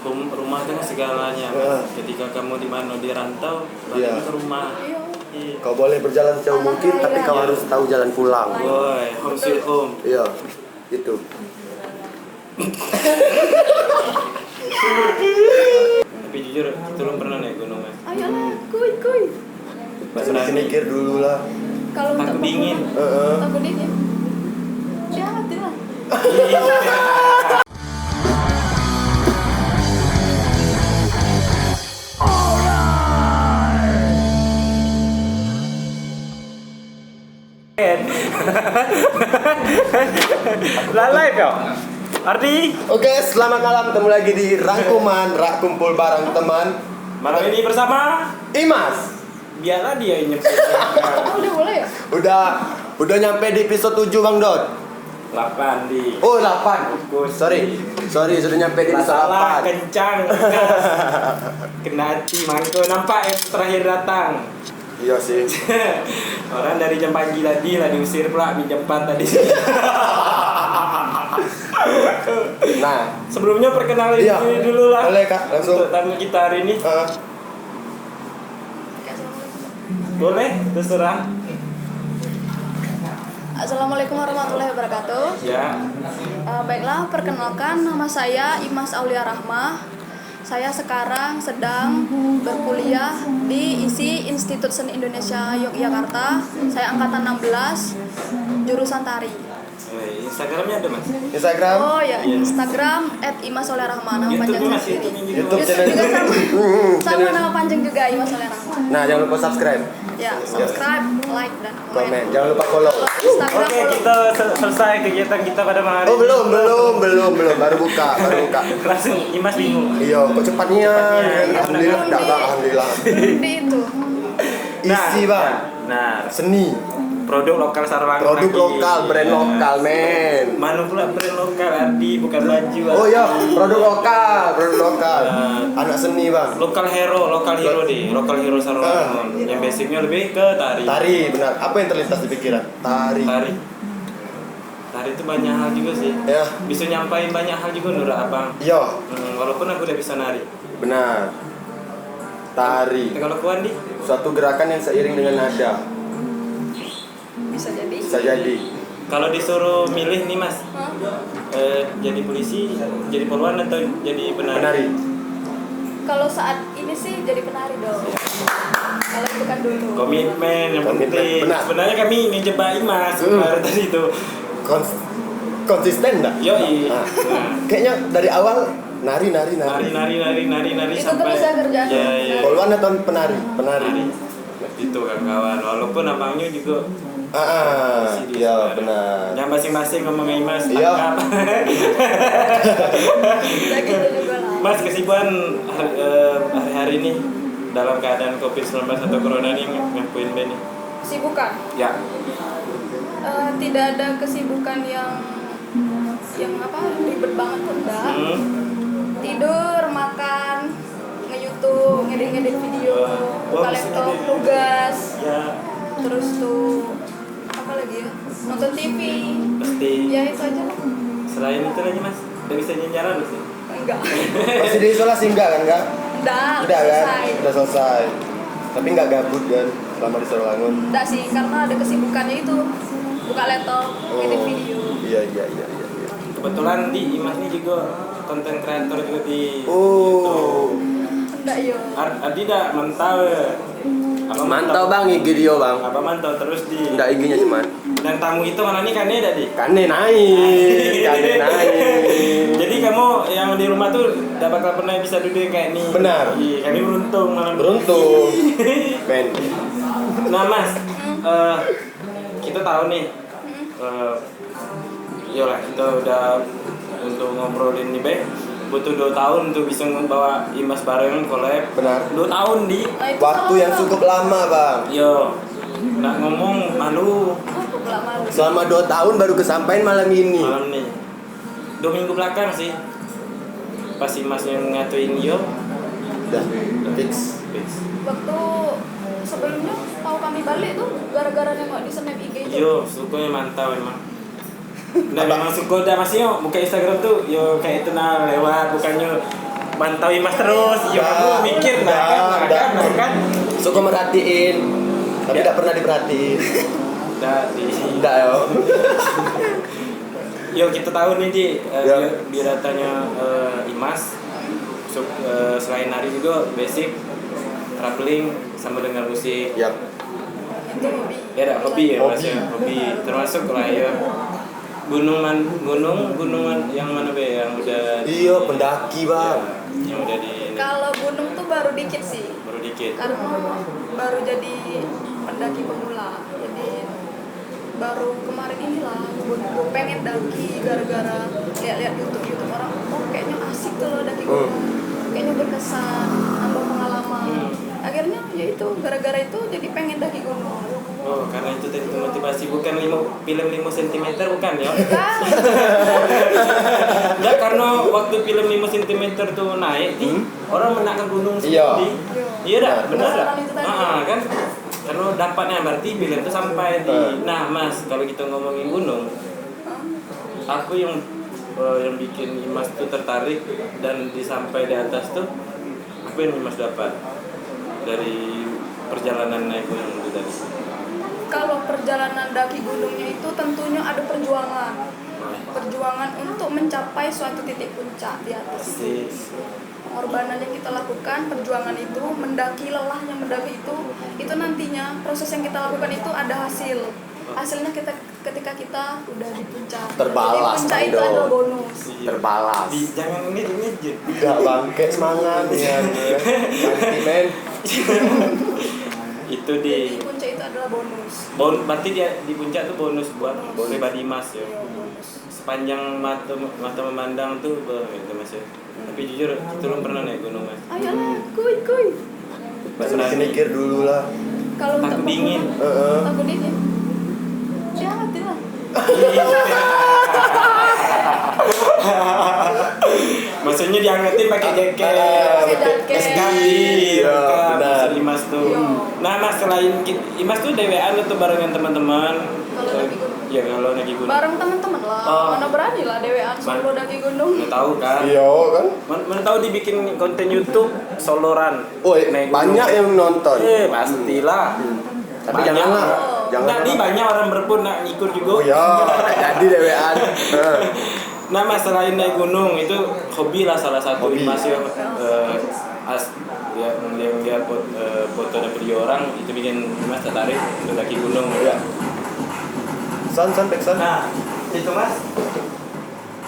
rumah kan segalanya. Ketika kamu di mana di rantau, balik ke rumah. Kau boleh berjalan sejauh mungkin, tapi kau harus tahu jalan pulang. Boy, home sweet home. Iya, itu. Tapi jujur, kita belum pernah naik gunung ya. Ayolah, kuy. Masih mikir dulu lah. Kalau Takut dingin. Takut dingin. Ya, tidak. Lalai kau. Ardi. Oke, selamat malam, ketemu lagi di Rangkuman Rak Kumpul Bareng Teman. Malam ini bersama Imas. biarlah dia yang nyebut. Udah boleh ya? Udah nyampe di episode 7 Bang Dot. 8 di. Oh, 8. Sorry, sudah nyampe di episode Masalah 8. kencang. Kena hati mangko nampak yang terakhir datang. Iya sih. Orang dari jam pagi tadi lah diusir pula di jam 4 tadi. Nah, Sebelumnya perkenalin iya. diri dulu lah. Boleh, Kak, langsung. Untuk tamu kita hari ini. Boleh, terserah. Assalamualaikum warahmatullahi wabarakatuh. Ya. Baiklah, perkenalkan nama saya Imas Aulia Rahmah. Saya sekarang sedang berkuliah di ISI Institut Seni Indonesia Yogyakarta. Saya angkatan 16, jurusan tari. Instagramnya ada mas? Instagram. Oh ya, Instagram @imasauliarahmah, nama panjang YouTube mas, sendiri. YouTube channel juga sama channel. nama panjang juga Imas Aulia Rahmah. Nah, jangan lupa subscribe. Ya, subscribe, like dan Komen. Jangan lupa follow. Instagram Oke, kita selesai kegiatan kita pada malam hari Oh, ini. belum. Baru buka. Langsung Imas bingung. Iya, kok cepatnya? Alhamdulillah, enggak Bang, alhamdulillah. di itu. Isi, Bang. Nah, Seni, produk lokal Sarawak. produk lagi. lokal, brand lokal, men. Mana pula brand lokal Ardi, bukan baju. Oh iya, produk lokal. Anak seni, Bang. Lokal hero deh, lokal hero Sarawak. Yang basicnya lebih ke tari. Tari, benar. Apa yang terlintas di pikiran? Tari. Tari itu banyak hal juga sih. Ya, Bisa nyampain banyak hal juga Nur Abang. iya, Walaupun aku udah bisa nari. benar. Tari, Kalau ku Andi, suatu gerakan yang seiring dengan nada. Bisa jadi. Bisa jadi. kalau disuruh milih nih Mas, Hah? jadi polisi, jadi polwan atau jadi penari? Penari. Kalau saat ini sih jadi penari dong. Kalau itu kan dulu. Komitmen yang Komitmen, penting. benar. Sebenarnya kami ngejebak Mas kemarin tadi itu. Konsisten enggak? Yoi. Nah, Nah, kayaknya dari awal nari. nari Itu sampai. terus ya kerjaan. Ya. Polwan atau penari? Nari. Itu kawan-kawan. Walaupun abangnya juga Iya benar. yang masing-masing ngomongin Mas. Iya. tangkap. Ya gitu juga lah. Mas, kesibukan hari-hari ini dalam keadaan COVID-19 atau Corona ini ngapain Ben nih? Kesibukan. Ya. Tidak ada kesibukan yang apa ribet banget pun enggak. Tidur, makan, nge-YouTube, ngedit video, buka laptop, tugas. Ya, Terus tuh apa lagi ya? Nonton TV. pasti. Ya itu aja lah. Selain itu lagi Mas, udah bisa jalan sih? Enggak. Masih diisolasi enggak kan? Enggak? Udah Kan? selesai. Udah selesai. Tapi enggak gabut kan selama di Sarolangun. Enggak sih, karena ada kesibukannya itu. Buka laptop, ngedit video. Iya. Kebetulan di Imas ini juga konten kreator juga di Oh. Enggak yo. Ardi dah mantau ya. Apa Mantau Bang IG dia Bang. Apa mantau terus di. Enggak IG-nya cuman. Dan tamu itu malah nih kan ada di. Kane naik. Jadi kamu yang di rumah tuh gak bakal pernah bisa duduk kayak nih. Benar. Iya, kami beruntung malam. Beruntung. Men. Nah Mas, kita tahu nih, yolah kita udah untuk ngobrolin nih Be, butuh 2 tahun untuk bisa membawa Imas bareng collab. Benar. 2 tahun di. Nah, itu Waktu salah yang satu. cukup lama Bang. Yo, nak ngomong malu Aku pula malu. Selama 2 tahun baru kesampaian malam ini. malam nih. 2 minggu belakang sih, pas Imas yang ngatuin yo. Udah fix. Waktu sebelumnya tahu kami balik tuh gara-gara nengok di snap IG itu. Yo, sukunya mantap emang. Nah, memang suku udah masih yo buka Instagram tuh yo kayak itu nah lewat bukannya mantau Imas terus. Ya kamu mikir kan. Suka merhatiin, tapi tidak pernah diperhatiin. Tidak yo. Yo kita tahu nih di Ya. biratanya Imas selain nari juga basic traveling sama dengan musik. Yap. Itu hobi. Ya ada hobi ya Mas Hobi. ya, hobi termasuk lah ya. Gunungan yang mana be yang udah Iya, pendaki bang. yang udah di Kalau gunung tuh baru dikit sih. baru dikit. Karena baru jadi pendaki pemula. Jadi baru kemarin inilah gue pengen daki gara-gara lihat-lihat YouTube orang. Oh kayaknya asik tuh loh daki gunung. Kayaknya berkesan, nambah pengalaman. Akhirnya ya itu gara-gara itu jadi pengen daki gunung. Oh, karena itu tadi motivasi bukan film 5 cm bukan ya? Kan? Enggak, karena waktu film 5 cm tuh naik, orang menak ke gunung Iya. sendiri. Iya dah, benar dah. Penasaran itu tadi. Kan? Karena dapatnya berarti film itu sampai di. Nah, Mas, kalau kita ngomongin gunung, aku yang bikin Imas tuh tertarik dan sampai di atas tuh apa yang Imas dapat dari perjalanan naik gunung itu tadi? Kalau perjalanan daki gunungnya itu tentunya ada perjuangan. Perjuangan untuk mencapai suatu titik puncak di atas. Pengorbanan yang kita lakukan, perjuangan itu, mendaki lelahnya mendaki itu nantinya proses yang kita lakukan itu ada hasil. Hasilnya ketika kita udah di puncak. Terbalas, Di puncak kan, itu Dok. ada bonus. Terbalas. Jangan ini Tidak bangke semangat ya. Nanti men. itu Di di puncak itu adalah bonus. berarti dia di puncak tuh bonus buat pribadi Mas ya. Iya, bonus. Sepanjang mata memandang tuh itu Mas ya. Tapi jujur kita belum pernah naik gunung Mas. Ayolah, kuy. Masih mikir dulu lah. Kalau untuk Takut dingin. pemula, takut dingin. Ya, hati lah. Maksudnya diangetin pakai jaket. Pakai jaket. Iya, benar. Maksud Imas tuh. Iya. Nah, Mas selain Imas tuh dewean atau barengan teman-teman? Kalau lagi gunung. Ya kalau lagi gunung. Bareng teman-teman lah. Oh. Mana berani lah dewean solo daki gunung. Nggak tahu kan? Iya kan? Mana tahu dibikin konten YouTube soloran. Woi, Naik gunung. banyak yang nonton. Pastilah. Tapi Banyak. janganlah. Jangan. Jadi banyak orang berpun nak ikut juga. Oh ya, jadi dewean. Nah, Mas selain naik gunung itu hobi lah salah satu Hobi. Mas yang yang lihat foto dan video orang itu bikin Mas tertarik untuk daki gunung. Ya. San backsan. Nah, itu Mas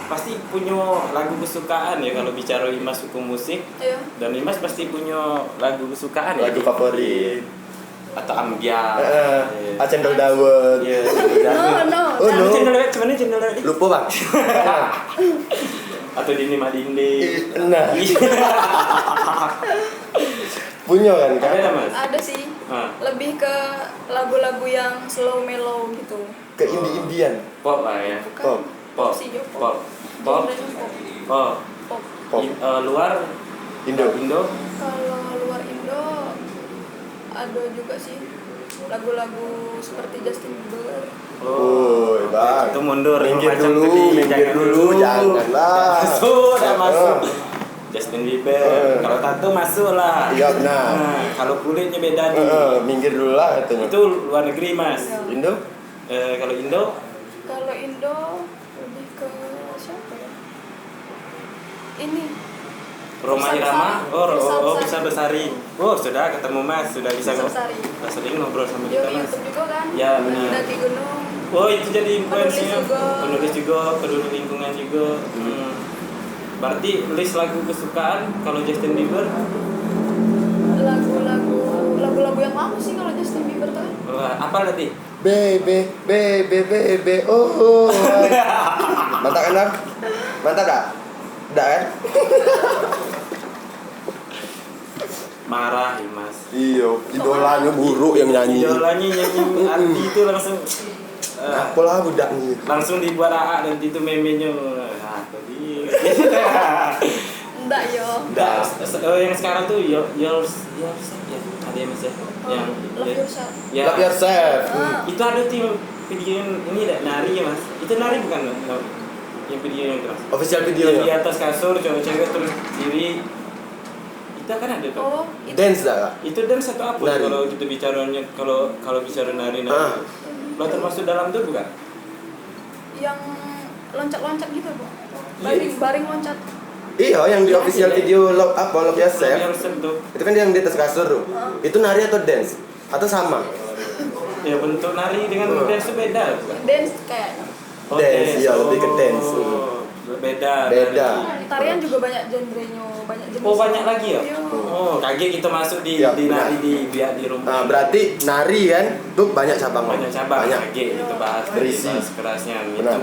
pasti punya lagu kesukaan ya kalau bicara Imas suku musik, Iya. dan Imas pasti punya lagu kesukaan ya. Lagu favorit. Atau Ambyar. Cendol dawet. Iya. No. Oh, no. Cendol dawet, sebenarnya cendol dawet. Lupa bang. Atau Dini Madinde. Nah, punya kan? Ada Mas? Ada sih. Ah. Lebih ke lagu-lagu yang slow mellow gitu. Ke Indian. Pop lah ya. Bukan. Pop. Sih, Jo, Pop. Pop. Genrenya pop. Oh. Pop. Pop. Luar Indo. Kalau luar Indo ada juga sih lagu-lagu seperti Justin Bieber. Oh, bang. Itu mundur. Minggir Macam dulu, tadi, minggir jangan dulu, janganlah. Sudah masuk. Justin Bieber. Kalau tato masuk lah. Iya, benar. Nah, kalau kulitnya beda nih. Minggir dulu lah katanya. Itu luar negeri Mas. Indo? Kalau Indo, Kalau Indo lebih ke siapa ya? Ini Roma Pirsa Irama. Besari. Bisa Besari. Oh, sudah ketemu Mas, sudah bisa Pirsa Besari. sering ngobrol sama Yo kita Mas. YouTube juga kan? Ya, benar. Daki gunung. Oh, itu jadi influencer, Penulis juga. peduli lingkungan juga. Berarti list lagu kesukaan kalau Justin Bieber, Lagu-lagu yang lama sih kalau Justin Bieber tuh. apa nanti? Bebe, oh. Mantap kan, Bang? Mantap dah? Dah kan? Marah ya Mas. Iya, idolanya buruk yang nyanyi. Idolanya nyanyi arti itu langsung Apalah budak ni. langsung dibuat AA dan itu memenya. Tadi. Enggak yo. Yang sekarang tuh yours ya ada yang Mas ya. Yang Love Yourself. ya. Love yourself. Itu ada tim video yang ini nari ya Mas. Itu nari bukan? Yang video yang itu Mas. Official Di video ya. atas kasur cewek-cewek terus diri kita kan ada tuh. Oh, itu Dance dah Kak? Itu dance atau apa Nari. kalau kita bicaranya kalau bicara nari. Lo termasuk dalam tuh bukan? yang loncat-loncat gitu, Bu. Baring loncat. Iya, yang di official video Love Yourself. Yang sentuh. Itu kan yang di atas kasur tuh. Itu nari atau dance? Atau sama? Ya bentuk nari dengan dance itu beda bukan? Dance kayaknya. Dance, iya, lebih ke dance. Beda. Beda. Tarian juga banyak genrenya, banyak jenis. Oh banyak lagi ya? Iya. Oh kaget kita masuk di Ya, nari benar. di rumah. Nah, berarti nari kan tuh banyak cabang. Banyak cabang. Banyak. Kaget itu bahas Berisi. kerasnya. Benar.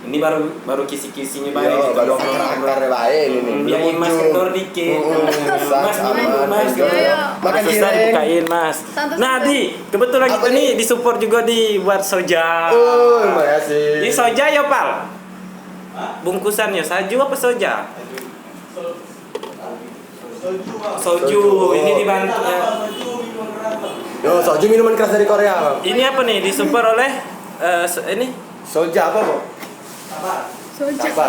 Ini baru kisi-kisinya baik. Yo, baru akar-akarnya baik ini nih. Biar Mas kendor dikit. Mas minum Mas. Makan Susah cireng. dibukain Mas. Santai-santai. Nah di kebetulan Apa kita nih? nih disupport juga di buat soja. Oh, terima kasih. Ini soja ya Pal? Bungkusannya saju apa soja? Soju. Ini dibantu. Yo, soju minuman keras dari Korea. Ini apa nih disupport oleh ini? Soja apa, Bu? Soja. Apa?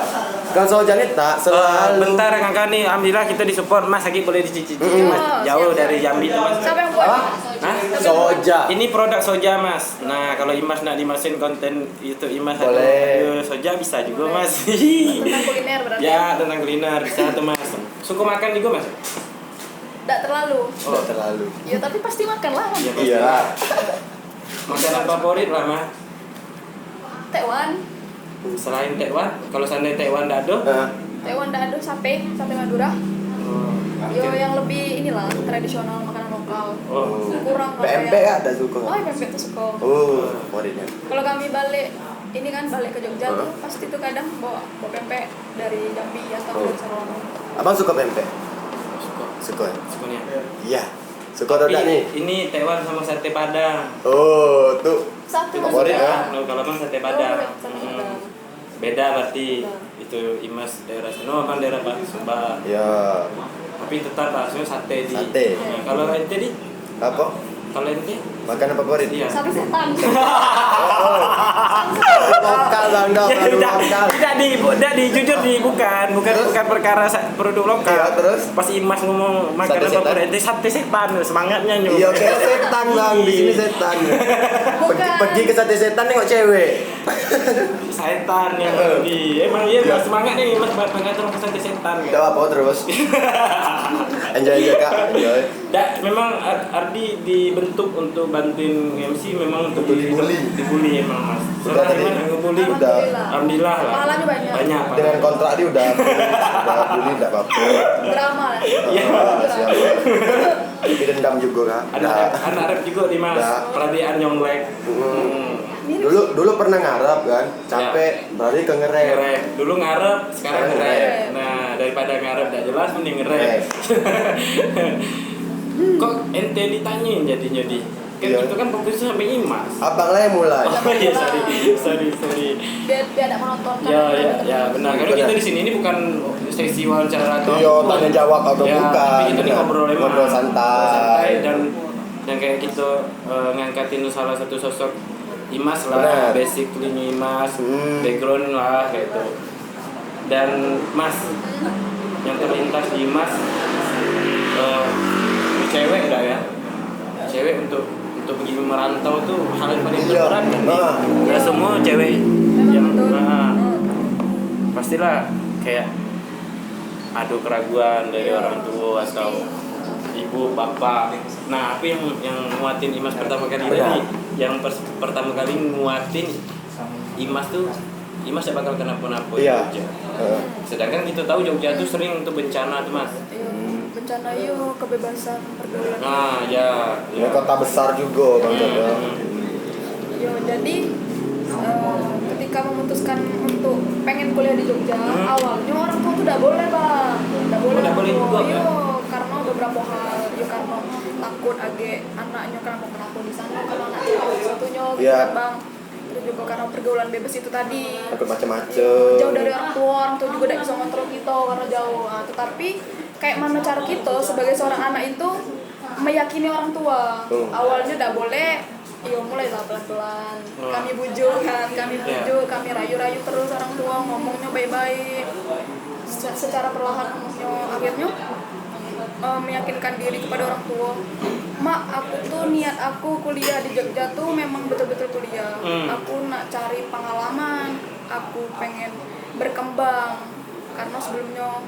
Kan soja nih tak selalu. Bentar kakak nih, alhamdulillah kita disupport Mas lagi boleh dicicip Mas. Jauh siap, dari siap. Jambi tuh Mas. Siapa yang buat? Apa? Hah? Soja. Ini produk soja Mas. Nah kalau Imas nak dimasukin konten itu Imas atau Boleh. soja bisa juga Boleh. Mas. Tentang kuliner berarti. Ya tentang kuliner bisa tuh Mas. Suka makan juga Mas? Tidak terlalu. Tidak terlalu. Ya tapi pasti makan lah. Iya, pasti. Iya. Makanan favorit lah Mas. Taiwan. Selain Taiwan, kalau seandainya Taiwan nggak ada, Nah, Taiwan tidak ada sate Madura. Yo mungkin- yang lebih inilah tradisional makanan lokal. Oh. Kurang kalau PMP kayak- ada suka. Oh, PMP tuh suka. Oh, favoritnya. Kalau kami balik balik ke Jogja tuh pasti tuh kadang bawa PMP dari Jambi atau dari Sarawak. Abang suka pempek? Suka. Suka ya? Sukanya. Iya. Suka atau tidak nih? Ini Taiwan sama sate Padang. Oh, tuh. Satu Favorit maksudnya. ya? Kalau Bang sate Oh, Padang. sate Padang. Beda berarti itu Imas daerah Sino kan daerah Pak Sumba. Ya. Tapi tetap maksudnya sate di. Sate. Nah, kalau ente di Apa? kalau ente Makanan favorit? iya. Sate setan. Lokal bang dong. Ya, Aduh, udah, lokal. jujur bukan perkara produk lokal. Iya, terus? Pas Imas ngomong makanan Sate setan. favorit ente sate setan semangatnya nyu. Iya, kayak setan bang. Di sini setan. Pergi ke sate setan nengok cewek. Setan yang di emang iya Mas, semangat nih Mas mengatakan ke sate setan. Tidak apa terus. Enjoy aja kak. Enjoy. Memang Ardi dibentuk untuk bantuin MC memang untuk Dibully. dibully emang Mas. Udah Soalnya tadi. emang yang ngebully Udah. alhamdulillah lah. Pahalanya banyak. Banyak. Dengan kontrak dia udah bully tidak apa-apa. Drama lah. Iya. Siap. Tapi dendam juga kak. Anak rap juga di Mas. Udah. Peradian Yonglek. Dulu pernah ngarep kan, capek, berarti ke ngerep. Ngerap. Dulu ngarep, sekarang Sekarang ngerap. ngerap. Nah, daripada ngarep tidak jelas mending ngerap. Ngerap. Kok ente ditanyain jadinya di? Kan Iya. itu kan fokusnya sampai Imas. Abang lah yang mulai. Oh iya, sorry. Biar ada menonton. Ya, benar. Karena kita di sini ini bukan sesi wawancara atau Iya, tanya jawab atau ya, bukan. tapi kita ini Benar. ngobrol emang. Ngobrol santai. dan kayak kita ngangkatin salah satu sosok Imas lah, Benar. basically Imas, background lah gitu. Dan Mas yang terlintas di Imas cewek enggak ya? Cewek untuk pergi merantau tuh hal yang paling Iya. berat kan? Nah. Nggak semua cewek Memang yang betul. pastilah kayak ada keraguan dari orang tua atau ibu bapak. Nah apa yang nguatin Imas pertama kali Benar. tadi yang pertama kali nguatin Imas tuh Imas tidak bakal kenapa-napa di Iya. Jogja. Sedangkan kita tahu Jogja tuh sering untuk bencana tuh Mas. Iya, bencana yuk kebebasan pergaulan. Nah ya, Ini kota besar juga bang Jaga. Yo, jadi ketika memutuskan untuk pengen kuliah di Jogja, awalnya orang tua tuh tidak boleh bang, tidak boleh. Nggak boleh juga, Yo, kan? karena beberapa hal, yo karena takut agak anaknya kenapa di sana, kalau anak cewek satunya, gitu Iya. kan, bang. Terus juga karena pergaulan bebas itu tadi. Takut macam-macam. Jauh dari orang tua juga tidak bisa kontrol kita karena jauh. Nah, tetapi kayak mana cara kita sebagai seorang anak itu meyakini orang tua. Awalnya tidak boleh. Iya mulailah pelan-pelan. Kami bujuk kan, kami rayu-rayu terus orang tua ngomongnya baik-baik. Secara perlahan ngomongnya akhirnya meyakinkan diri kepada orang tua. Mak, aku tuh niat aku kuliah di Jogja tuh memang betul-betul kuliah. Aku nak cari pengalaman, aku pengen berkembang karena sebelumnya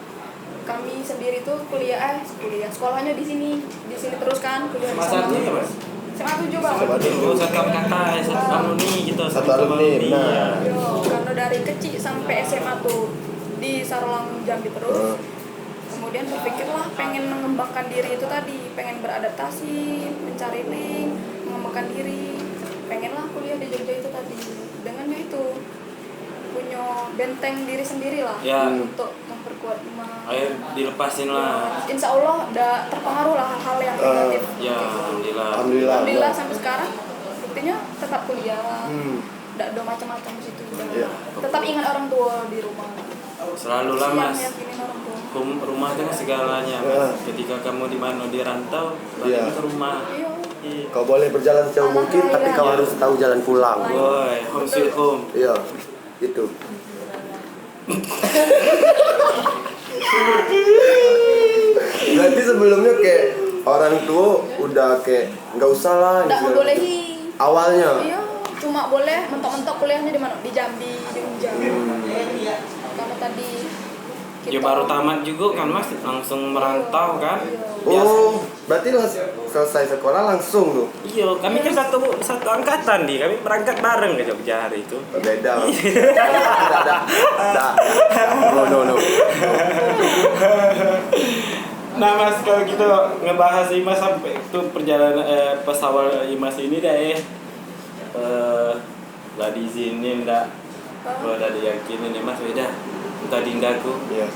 kami sendiri tuh kuliah sekolahnya di sini terus kan kuliah di Masa sana. itu ya mas? SMA 7 Bang. Satu kakak, satu alumni gitu. Satu alumni, nah. Yo, karena dari kecil sampai SMA tuh di Sarolang Jambi terus. Kemudian berpikirlah pengen mengembangkan diri itu tadi, pengen beradaptasi, mencari link, mengembangkan diri, pengenlah kuliah di Jogja itu tadi. Dengannya itu punya benteng diri sendiri lah Ya. untuk memperkuat iman. Ayo dilepasin lah. Insya Allah udah terpengaruh lah hal-hal yang negatif. Ya, alhamdulillah. Alhamdulillah sampai sekarang buktinya tetap kuliah. Nggak ada macam-macam di situ. Iya. Tetap ingat orang tua di rumah. Selalu lah mas. Yakinin orang tua. Rumah kan segalanya mas. Ketika kamu di mana di rantau, balik ke rumah. Iya. Kau boleh berjalan sejauh mungkin, tapi kau harus tahu jalan pulang. Boy, home sweet home. Iya, itu. Berarti sebelumnya kayak orang tua udah kayak nggak usah lah. Nggak gitu. membolehi. Awalnya. Iya, cuma boleh mentok-mentok kuliahnya di mana? Di Jambi, di Unjang. Karena tadi Ya baru tamat juga kan mas, langsung merantau kan. Oh, berarti selesai sekolah langsung tuh. Iya, kami kan satu angkatan nih, kami berangkat bareng ke Jogja hari itu. Beda. Tidak. No. Nah mas, kalau kita ngebahas Imas sampai itu perjalanan pas awal Imas ini deh, lah diizinin ndak, kalau udah diyakinin ya mas beda, entah dindaku. Iya.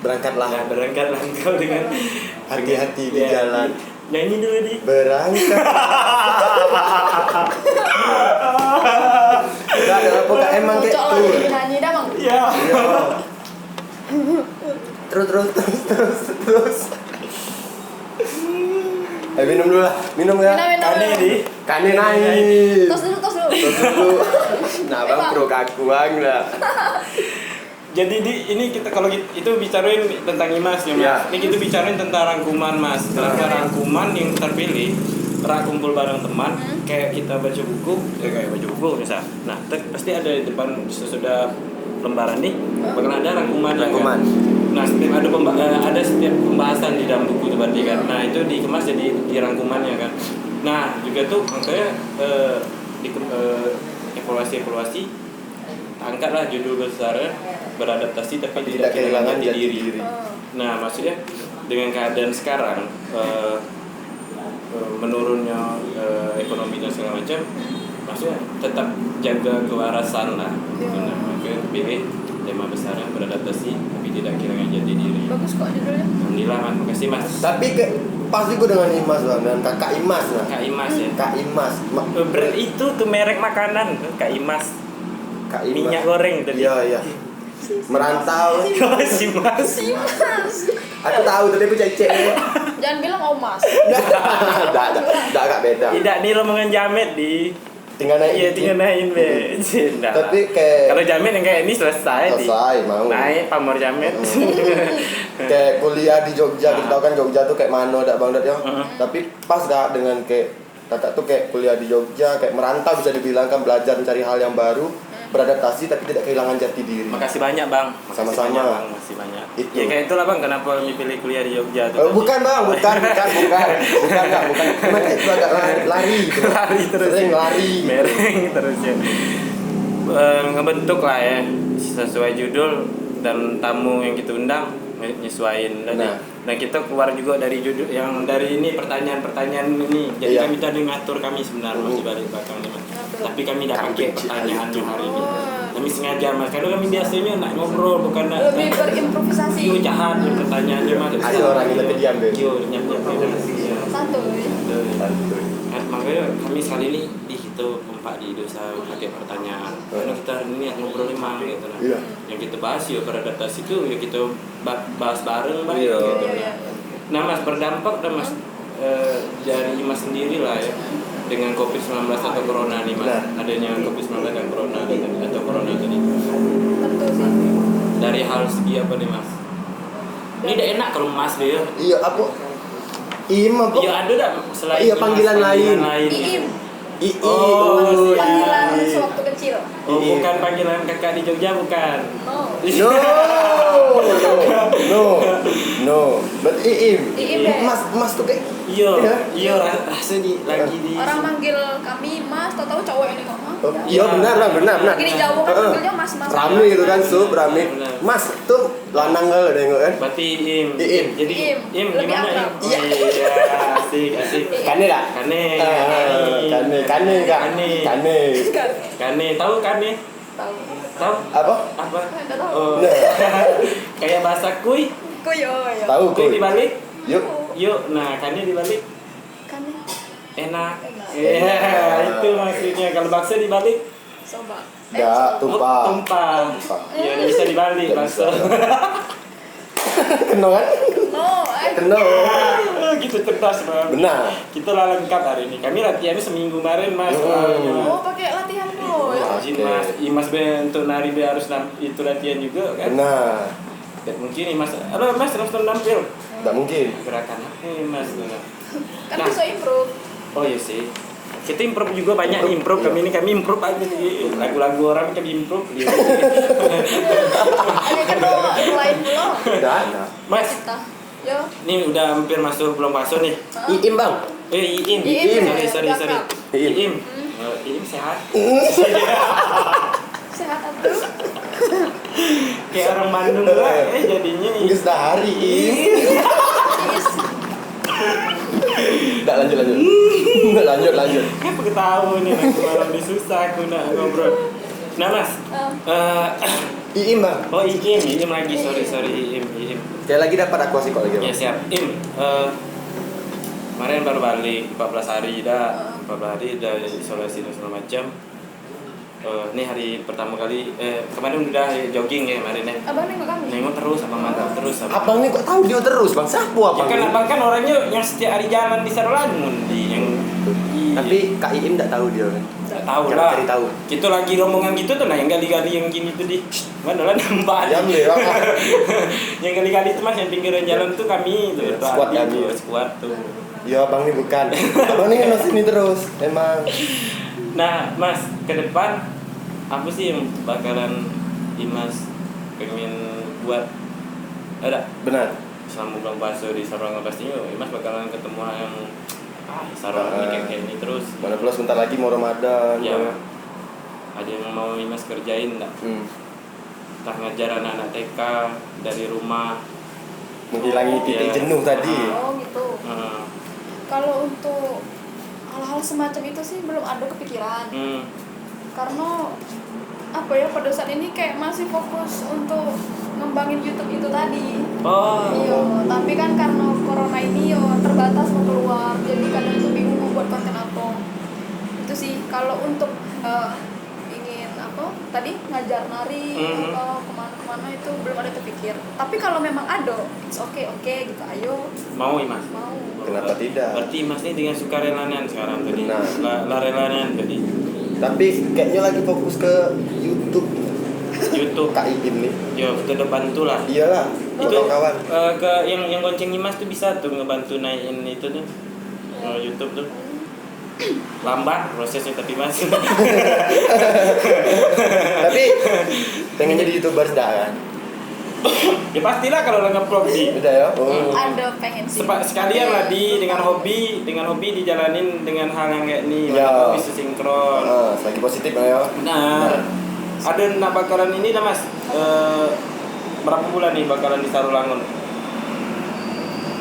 Berangkatlah. Nah, berangkatlah engkau dengan Hati-hati di jalan. Nyanyi dulu di. Berangkat. Enggak ada apa emang kayak Cocok lah tuh. jadi nyanyi dah Bang. Ya. Iya. Terus. Minum dulu lah. Minum ya. Minum. Kane di. Kane naik. Tos dulu. Terus dulu. Nah, Bang pro kaku Bang lah. Jadi ini kita kalau itu bicarain tentang Imas ya mas. Ya. Ini kita bicarain tentang rangkuman mas. Rangkuman yang terpilih, kumpul bareng teman, kayak kita baca buku, kayak baca buku misal. Nah, pasti ada di depan sesudah lembaran nih, bakal ada rangkuman. Rangkuman. Kan? Nah, setiap ada setiap pembahasan di dalam buku itu berarti kan. Nah, itu dikemas jadi di rangkumannya kan. Nah, juga tuh makanya evaluasi angkatlah judul besarnya beradaptasi tapi tidak kehilangan jati diri. Nah, maksudnya dengan keadaan sekarang menurunnya ekonomi dan segala macam, maksudnya tetap jaga kewarasan lah. Nah, makanya pilih tema besarnya beradaptasi tapi tidak kehilangan jati diri. Bagus kok judulnya. Alhamdulillah mas, makasih mas. Tapi pas juga dengan Imas Bang, dengan kakak Imas lah. Kak Imas ya. Kak Imas. Itu tuh merek makanan Kak Imas. Kak Imas. Minyak goreng tadi. Iya. Merantau. Si mas. Aku tahu tadi aku cek. Jangan bilang Omas. Enggak agak beda. Tidak nih rombongan jamet di. Tinggal naik. Iya tinggal naik be. Tapi kayak kalau jamet yang kayak ini selesai mau. naik pamor jamet. Kayak kuliah di Jogja, kita tahu kan Jogja tuh kayak mana dak Bang Dat ya. Tapi pas gak dengan kayak kakak tuh kayak kuliah di Jogja, kayak merantau bisa dibilang kan, belajar mencari hal yang baru, beradaptasi tapi tidak kehilangan jati diri. Makasih banyak bang. Sama-sama. Bang, masih banyak. Itu. Ya kayak itulah bang, kenapa pilih kuliah di Jogja tuh? Bukan Bang, bukan. Cuma itu agak lari gitu. Lari terus. Sering lari. Mereng terus ya. Ngebentuk lah ya sesuai judul dan tamu yang kita undang nyesuaiin tadi. Nah kita keluar juga dari judul yang dari ini pertanyaan ini. Jadi kami tadi ngatur kami sebenarnya masih balik belakang nih mas. Tapi kami tidak pakai pertanyaan hari ini. Kami sengaja mas. Karena kami biasanya nak ngobrol bukan nak. Lebih berimprovisasi. Yo jahat pertanyaannya mas. Ada orang yang lebih diam deh. Yo nyam. Santuy. Makanya kami sekali ini itu kompak di dosa pakai pertanyaan. Karena kita hari ini ngobrol lima gitu lah. Iya. Yang kita bahas ya beradaptasi itu ya kita bahas bareng bang. Iya. Gitu. Nah mas berdampak dan mas dari mas sendiri lah ya dengan COVID-19 atau Corona nih mas. Nah. Adanya COVID-19 dan Corona atau Corona tadi. Tentu sih. Dari hal segi apa nih mas? Ini udah enak kalau mas deh ya. Iya, Iim apa? Iya ada dah selain Iya, Imas, panggilan lain. Iim. Ii. Oh, Panggilan Iim. sewaktu kecil. Oh, Iim. bukan panggilan kakak di Jogja bukan. No. No. Berarti Iim. Iim deh. Mas tuh kayak Iya, rasa lagi di Orang manggil kami Mas, tahu cowok ini kok. Oh, iya benar. Gini jauh kan manggilnya Mas. Rame gitu kan, rame. Benar. Mas tuh lanang kalau nengok kan. berarti Iim. Iim. Jadi Iim. Lebih gimana Iim? akrab. Iya, asik. Kane dah. Kane. Kane kak. Kane, tahu Kane? Tahu. Tahu? Apa? Apa? Enggak tahu. Oh. Nah. Kayak bahasa kuy. Kuyo ya. Tahu Kuy kok. dibalik. Yuk. Yuk, nah Kane dibalik. Kan Enak. Iya, itu maksudnya. Kalau bakso dibalik. soba. Enggak, tumpah. Tumpah. Ya bisa dibalik bakso. Kena kan? No, Kena. Gitu cerdas bang. Benar. Kita lah lengkap hari ini. Kami latihannya seminggu kemarin mas. Oh, pakai latihan dulu ya. Rajin mas. Imas be untuk nari be harus itu latihan juga kan. Benar. Dan mungkin Imas. Halo mas terus tampil. Enggak mungkin. Gerakan apa mas? Kan bisa improve. Oh iya sih. Kita improve juga banyak nih improve. Kami improve aja sih. Lagu-lagu orang kami improve. Ada kan lain belum? Udah ada. Mas, Kita. Yo. ini udah hampir masuk belum masuk nih. Iim bang. Iim. Iim. Sorry. Iim. Iim. Iim sehat. Sehat atuh. Kayak orang Bandung lah. Jadinya Ini sudah hari Iim. Is. Enggak lanjut. lanjut. Kenapa ketawa nih nanti malam disusah aku nak ngobrol. Nah mas. Iim bang. Oh Iim lagi. Sorry Iim. Kayak lagi dapat aku kok lagi Ya bang. siap. Kemarin baru balik 14 hari dah. 14 hari dah isolasi dan segala macam. Ini hari pertama kali kemarin udah jogging ya kemarin ya. Abang nengok kami. Nengok terus abang mantap terus abang. Abang nih kok tahu dia terus bang? Siapa Ya abang? kan ini? abang kan orangnya yang setiap hari jalan di Sarolangun di yang Tapi Kak Iim enggak tahu dia kan. nggak tahu Jangan lah. cari tahu. Kita lagi rombongan gitu tuh nah yang gali-gali yang gini tuh di mana lah nampak. Diam deh bang. Yang gali-gali itu mas yang pinggiran jalan tuh kami tuh. Iya, tuh squad Adi kami. tuh, squad tuh. Ya abang ini bukan. Abang ini kan sini terus. Emang. Nah mas ke depan apa sih yang bakalan Imas pengen buat ada Benar. selama bulan puasa di Sarawak pastinya Imas bakalan ketemu yang Sarawak ini kayak ini terus Mana pula sebentar lagi mau Ramadan. ya Bang. ada yang mau Imas kerjain nggak entah ngajar anak-anak TK dari rumah Menghilangi titik Iya. jenuh tadi. Oh gitu. Kalau untuk hal-hal semacam itu sih belum ada kepikiran. Karena apa ya pada saat ini kayak masih fokus untuk ngembangin YouTube itu tadi. Oh Iya, tapi kan karena corona ini yo terbatas mau keluar, jadi kadang tuh bingung mau buat konten apa. Itu sih kalau untuk ingin apa tadi ngajar nari atau kemana-kemana itu belum ada terpikir. Tapi kalau memang ada, it's oke gitu, ayo mau Imas mau. Kenapa tidak? berarti Imas ini dengan sukarelanan sekarang tadi Nah. la relanan tadi Tapi kayaknya lagi fokus ke YouTube. YouTube Kak Iim nih. ya kita udah bantu lah Iyalah. itu Kawan. ke yang gonceng Imas tuh bisa tuh ngebantu naikin itu tuh YouTube tuh lambat prosesnya tapi mas Tapi pengen jadi YouTuber dah kan. ya pastilah kalau lagi vlog di Udah ya. Oh. Ada pengen sih. sekalian lah di dengan hobi dijalanin dengan hal yang kayak ini Ya. bisa sinkron. Lagi positif lah ya. Nah, ada nak bakalan ini dah mas. Berapa bulan nih bakalan di Sarolangun?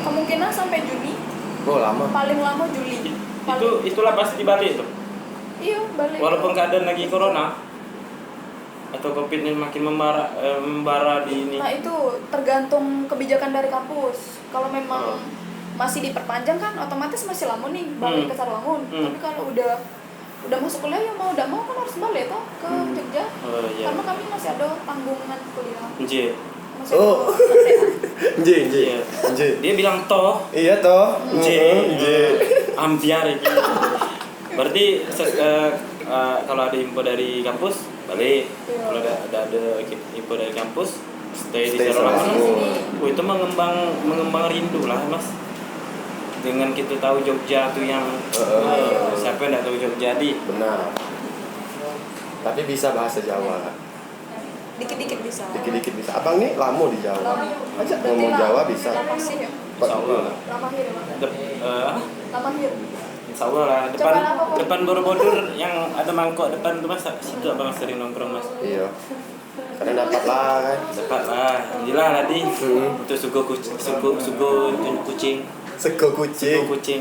Kemungkinan sampai Juni, Oh lama. paling lama Juli. Itulah pasti balik tuh. Iya balik. Walaupun keadaan lagi corona atau covid ini makin membara di ini. Nah itu tergantung kebijakan dari kampus. Kalau memang masih diperpanjang kan otomatis masih lama nih balik ke Sarolangun. Tapi kalau udah masuk kuliah ya mau udah mau kan harus balik toh ke Jogja. Oh, iya. Karena kami masih ada tanggungan kuliah. Nje. Masih Oh. ada KTA. Nje. Dia bilang toh Iya toh. Nje. Ambiar ini. Berarti kalau ada info dari kampus balik. Iya. Kalau ada info dari kampus stay di Stay Sarolangun. Sarolangun. Itu mengembang rindu lah mas. dengan kita tahu Jogja tuh yang siapa yang nggak tahu Jogja di. Benar. Tapi bisa bahasa Jawa. Dikit-dikit bisa. Dikit-dikit bisa. Abang nih lama di Jawa. Ajak ngomong Jawa bisa. Lapasih ya. Insya Allah. Lamahir ya, Bang. Lamahir. Insya Allah lah. Depan Borobudur yang ada mangkok depan tuh mas, situ abang sering nongkrong mas. Iya. Karena dapat lah kan. Dapat lah. Gila tadi. Untuk sugo kucing. Sego kucing. Sugo kucing.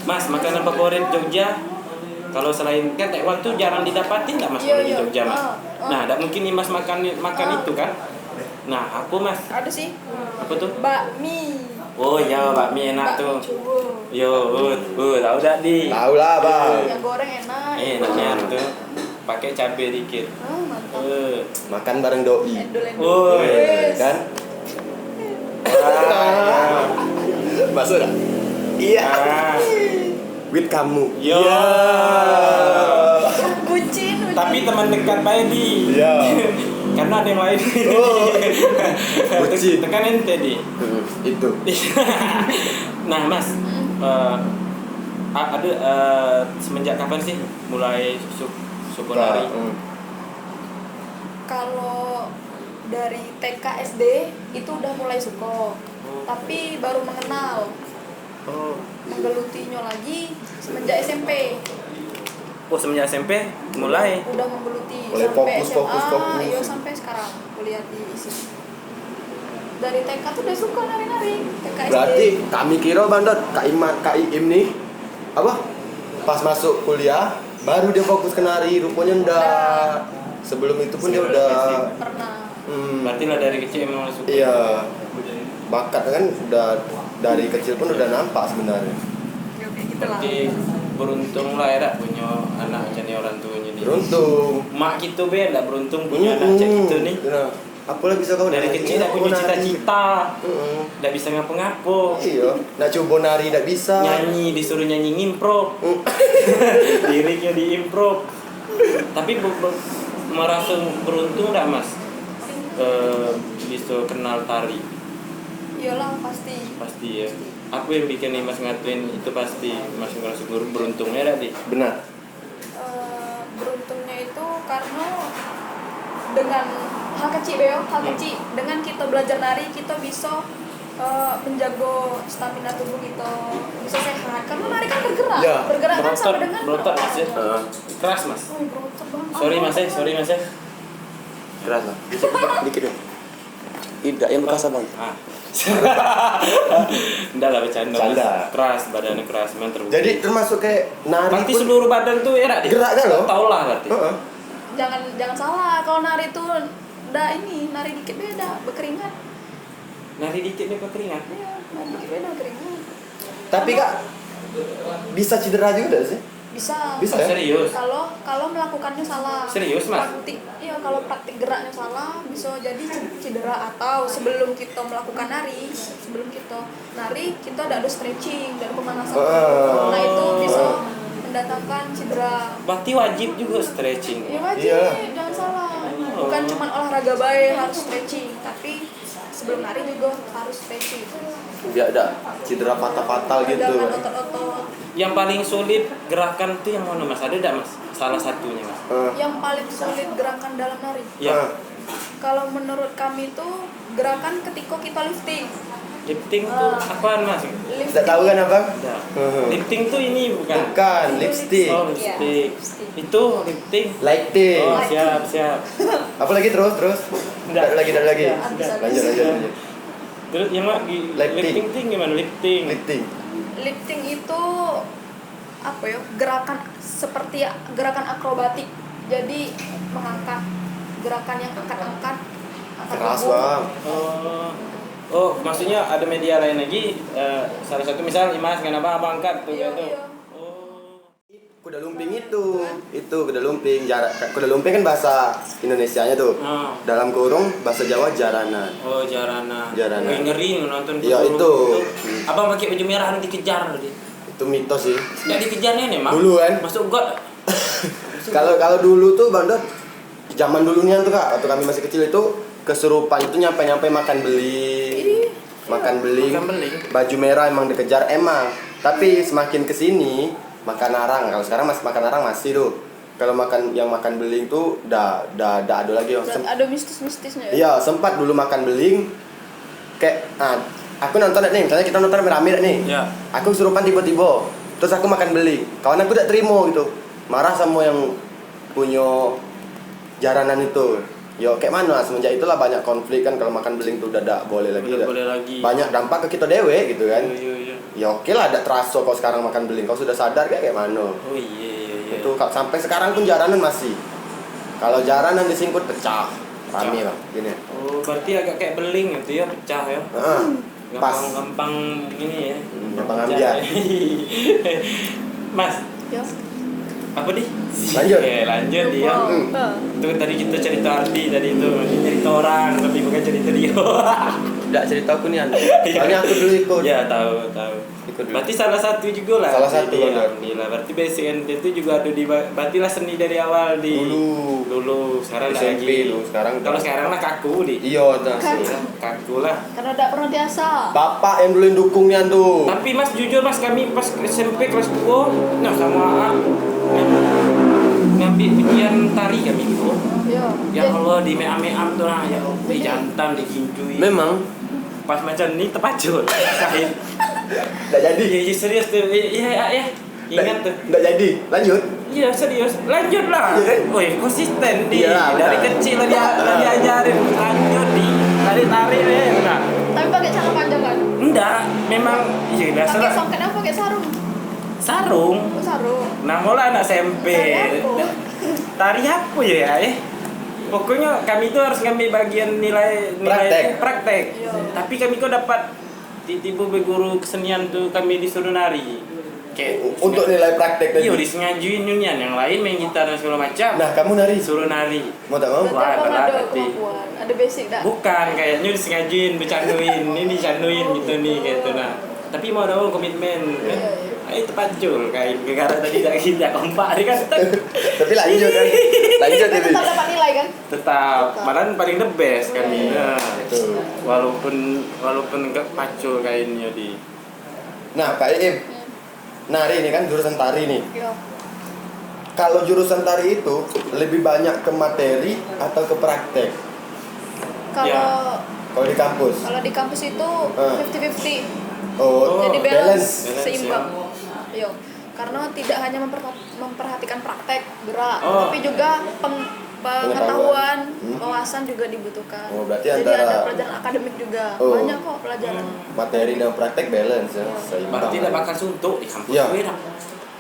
Mas, makanan favorit Jogja? Kalau selain kan tekwan tuh jarang didapatin nggak mas kalau di Jogja mas? Nah, tidak mungkin nih mas makan itu kan? Nah, aku mas. Ada sih. Apa tuh? Bakmi. Oh iya, bakmi enak tuh. Coba. Yo, tahu dah di. Tahu lah bang. Yang goreng enak. Enaknya tuh. Pakai cabai dikit. Mantap. Makan bareng doi. Endol-endol. Wes. Kan? Masuk dah? Iya. With kamu. Yo. Bucin. Tapi teman dekat baik di. Iya. Karena ada yang lain. Oh. Bucin. Tekan ente di. Itu. Nah mas, ada semenjak kapan sih mulai suku nari? Kalau dari TK SD itu udah mulai suko, tapi baru mengenal. Menggelutinya lagi semenjak SMP. Oh semenjak SMP mulai. Udah menggeluti Mulai sampai fokus, SMA. fokus. Iya sampai sekarang kuliah di ISI. Dari TK tuh udah suka nari-nari. TK SD. Berarti kami kira Bang Dot, Kak Iim nih apa? Pas masuk kuliah baru dia fokus ke nari, rupanya enggak. Sebelum itu pun dia udah Pernah. Berarti lah dari kecil emang suka. Iya. Bakat kan udah dari kecil pun udah nampak sebenarnya. Ya kayak gitu lah. Berarti beruntung lah ya punya anak jadi orang tuanya nih. Beruntung. Mak kita beda beruntung punya anak cek gitu nih. Nah, apalah bisa kau Dari nari? kecil dah punya Nari. cita-cita. Nggak bisa ngapa-ngapa. Iya. Nak coba nari nggak bisa. Nyanyi disuruh nyanyi ngimprov. Liriknya diimprov. Tapi merasa beruntung nggak mas? Bisa kenal tari. Iyalah pasti. Pasti ya. Aku yang bikin nih mas ngatuin itu pasti mas ngerasa beruntungnya dah di. Benar. Beruntungnya itu karena dengan hal kecil dengan kita belajar nari kita bisa menjaga stamina tubuh kita, bisa sehat karena nari kan bergerak. Ya, Bergerak kan sama dengan berotot mas ya. Keras mas. Berotot banget. Sorry mas ya. Keras lah. Dikit dong. Tidak yang bekas abang. Enggak lah bercanda. Canda. Keras badannya keras memang terbukti. Jadi termasuk kayak nari berarti pun seluruh badan tuh ya gerak kan loh? Tahu lah berarti. Jangan salah, kalau nari itu nari dikit beda, berkeringat. Nari dikit nih keringat. Iya, nari dikit beda berkeringat. Tapi Kak bisa cedera juga sih? Bisa. Bisa ya? Serius. Kalau melakukannya salah. Serius, Mas? Kalau praktik geraknya salah bisa jadi cedera, atau sebelum kita melakukan nari, kita ada stretching dan pemanasan. Nah, itu bisa mendatangkan cedera. Berarti wajib juga stretching. Ya wajib, Iya. jangan salah. Bukan cuma olahraga baik harus stretching, tapi sebelum nari juga harus stretching. Biar ada cedera patah-patah gitu. Jangan otot-otot. Yang paling sulit gerakan itu yang mana mas? Ada tidak mas? Salah satunya mas. Yang paling sulit gerakan dalam nari. Ya. Kalau menurut kami itu gerakan ketika kita lifting. Lifting tuh apaan mas? Tidak tahu kan abang? Tidak. Lifting tuh ini bukan? Bukan, lipstick. Oh lipstick. Itu lifting. Lighting. Oh siap. Apa lagi terus? Nggak. Ada lagi. Habis. Lanjut. Terus yang mana? Lifting. Lifting gimana? Lifting. Lifting itu apa ya? Gerakan seperti gerakan akrobatik. Jadi mengangkat, gerakan yang angkat-angkat. Keras bang. Oh, maksudnya ada media lain lagi. Salah satu misal Imas kenapa abang angkat tuh Iya, gitu. iya. Oh. Kuda lumping itu kuda lumping. Kuda lumping kan bahasa Indonesianya tuh. Dalam kurung bahasa Jawa jaranan. Oh, jaranan. Jaranan. Wih, ngeri nonton Iya, dulu. itu. Abang pakai baju merah nanti kejar tadi. Itu mitos sih. Enggak dikejarnya nih, Mak. Dulu kan. Masuk got. Kalau dulu tuh Bang Dot, zaman dulunya tuh Kak, waktu kami masih kecil itu kesurupan itu nyampe makan beli. makan beling, Makan beling. baju merah emang dikejar emang. Tapi semakin kesini makan arang. Kalau sekarang makan arang masih tuh. Kalau yang makan beling tuh dah ada lagi. Ada mistis-mistisnya ya. Iya, sempat dulu makan beling kayak aku nonton nih, misalnya kita nonton rame-rame nih. Ya. Aku kesurupan tiba-tiba. Terus aku makan beling. Kawan aku tidak terima gitu. Marah sama yang punya jaranan itu. Yo kayak mana semenjak itulah banyak konflik kan kalau makan beling tuh udah tidak boleh lagi. Udah boleh lagi. Banyak dampak ke kita dewe gitu kan. Iya. Ya oke lah ada terasa kau sekarang makan beling. Kau sudah sadar kayak mana. Oh iya. Itu sampai sekarang pun jaranan masih. Kalau jaranan disingkut pecah. Rame lah gini. Oh, berarti agak kayak beling itu ya, pecah ya. Pas. Gampang ini ya. Gampang ambiar. Mas, Ya. apa nih? Lanjut. Lanjut dia. Itu tadi kita cerita Ardi tadi itu, ini cerita orang tapi bukan cerita dia. Enggak cerita aku nih Anda. Soalnya aku dulu ikut. Ya, tahu. Ikut dulu. Berarti salah satu juga lah. Salah satu, benar. Alhamdulillah. Berarti basic NT itu juga ada di berarti lah seni dari awal di dulu. Sekarang dah SMP lagi. dulu, sekarang Kalau dah. sekarang lah kaku di. Iya, dah. Kaku lah. Karena tidak pernah biasa. Bapak yang dulu yang dukung nian tuh. Tapi Mas jujur Mas, kami pas SMP kelas 2 nah sama ngambil ujian tari kami itu. Ya. Ya Allah di meam tuh nah, ya Allah di jantan di ginjui. Memang Pas macam ni terpacul. Kain. enggak jadi. Iya serius tuh. Iya. Ingat tuh. Enggak jadi. Lanjut. Iya serius. Lanjut lah. Iya kan? Woi konsisten di. Iya, Dari benar. kecil lah dia diajarin lanjut di tari deh. Nah. Tapi pakai celana panjang kan? Enggak, memang iya biasa Pakai lah. songket apa pakai sarung? Sarung. Oh, sarung. Nah mulai anak SMP. Tari apa? Tari apa ya? Pokoknya kami itu harus ngambil bagian nilai praktek. Iya. Tapi kami kok dapat tiba-tiba guru kesenian tuh kami disuruh nari. Kayak Untuk nilai praktek tadi. iya disengajuin nyanyian yang lain main gitar dan segala macam. Nah, kamu nari. Suruh nari. Mau tak mau? Berarti Wah, abang berat ada hati. kemampuan, ada basic dah. Bukan kayaknya disengajuin bercanduin, ini dicanduin gitu nih kayak itu nah. Tapi mau dong komitmen kan. Itu pancul kayak gara tadi tidak kompak dia kan. Tapi lanjut kan. Lanjut Tapi ini. tetap dapat nilai kan? Tetap malahan paling the best kami. Iya. Nah, itu walaupun enggak pacul kainnya di. Nah, Kak Iim. Nari ini kan jurusan tari nih. Iya. Kalau jurusan tari itu lebih banyak ke materi atau ke praktek? Kalau Ya. Kalau di kampus? kalau di kampus itu 50-50. Oh, Jadi balance, balance, seimbang. Iya. Karena tidak hanya memperhatikan praktek gerak, Oh. tapi juga pengetahuan, Hmm. wawasan juga dibutuhkan. Oh, berarti Jadi antara- ada pelajaran akademik juga. Oh. Banyak kok pelajaran. materi dan praktek balance ya. Seimbang. Berarti tidak bakal suntuk di kampus Iya. gue dah.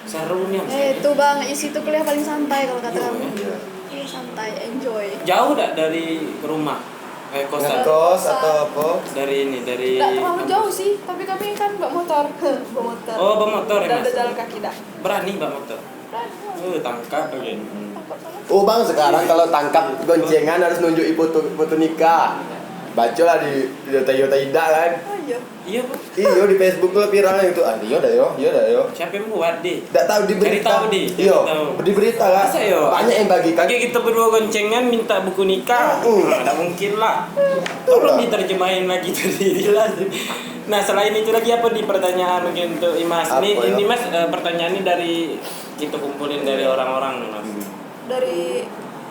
Serunya. Itu Bang, isi itu kuliah paling santai kalau kata kamu. Iya. Iya, santai, enjoy. Jauh tak dari rumah? Kosan. Ngekos atau apa? Dari Tidak terlalu jauh sih, tapi kami kan bawa motor. Bawa motor. Oh, bawa motor ya, Tidak ada Mas? jalan kaki dah. Berani bawa motor. Tangkap aja. Oh bang, sekarang kalau tangkap goncengan harus nunjukin foto nikah. Bacalah di Toyota Ida kan. Oh iya. Iya, Bu. Iyo di Facebook tuh viralnya itu. Iya dah yo. Siapa yang buat di? Tidak tahu di Cari berita. tahu, Di. Cari Iya, tahu. di berita lah. Masa yo? Banyak yang bagikan. Kaki kita berdua goncengan minta buku nikah. Tidak mungkin lah. lah. Tolong diterjemahin lagi tadi lah. Nah selain itu lagi apa di pertanyaan mungkin untuk Imas? Apa Ini ya? Mas pertanyaan ini dari kita kumpulin dari orang-orang Mas. Dari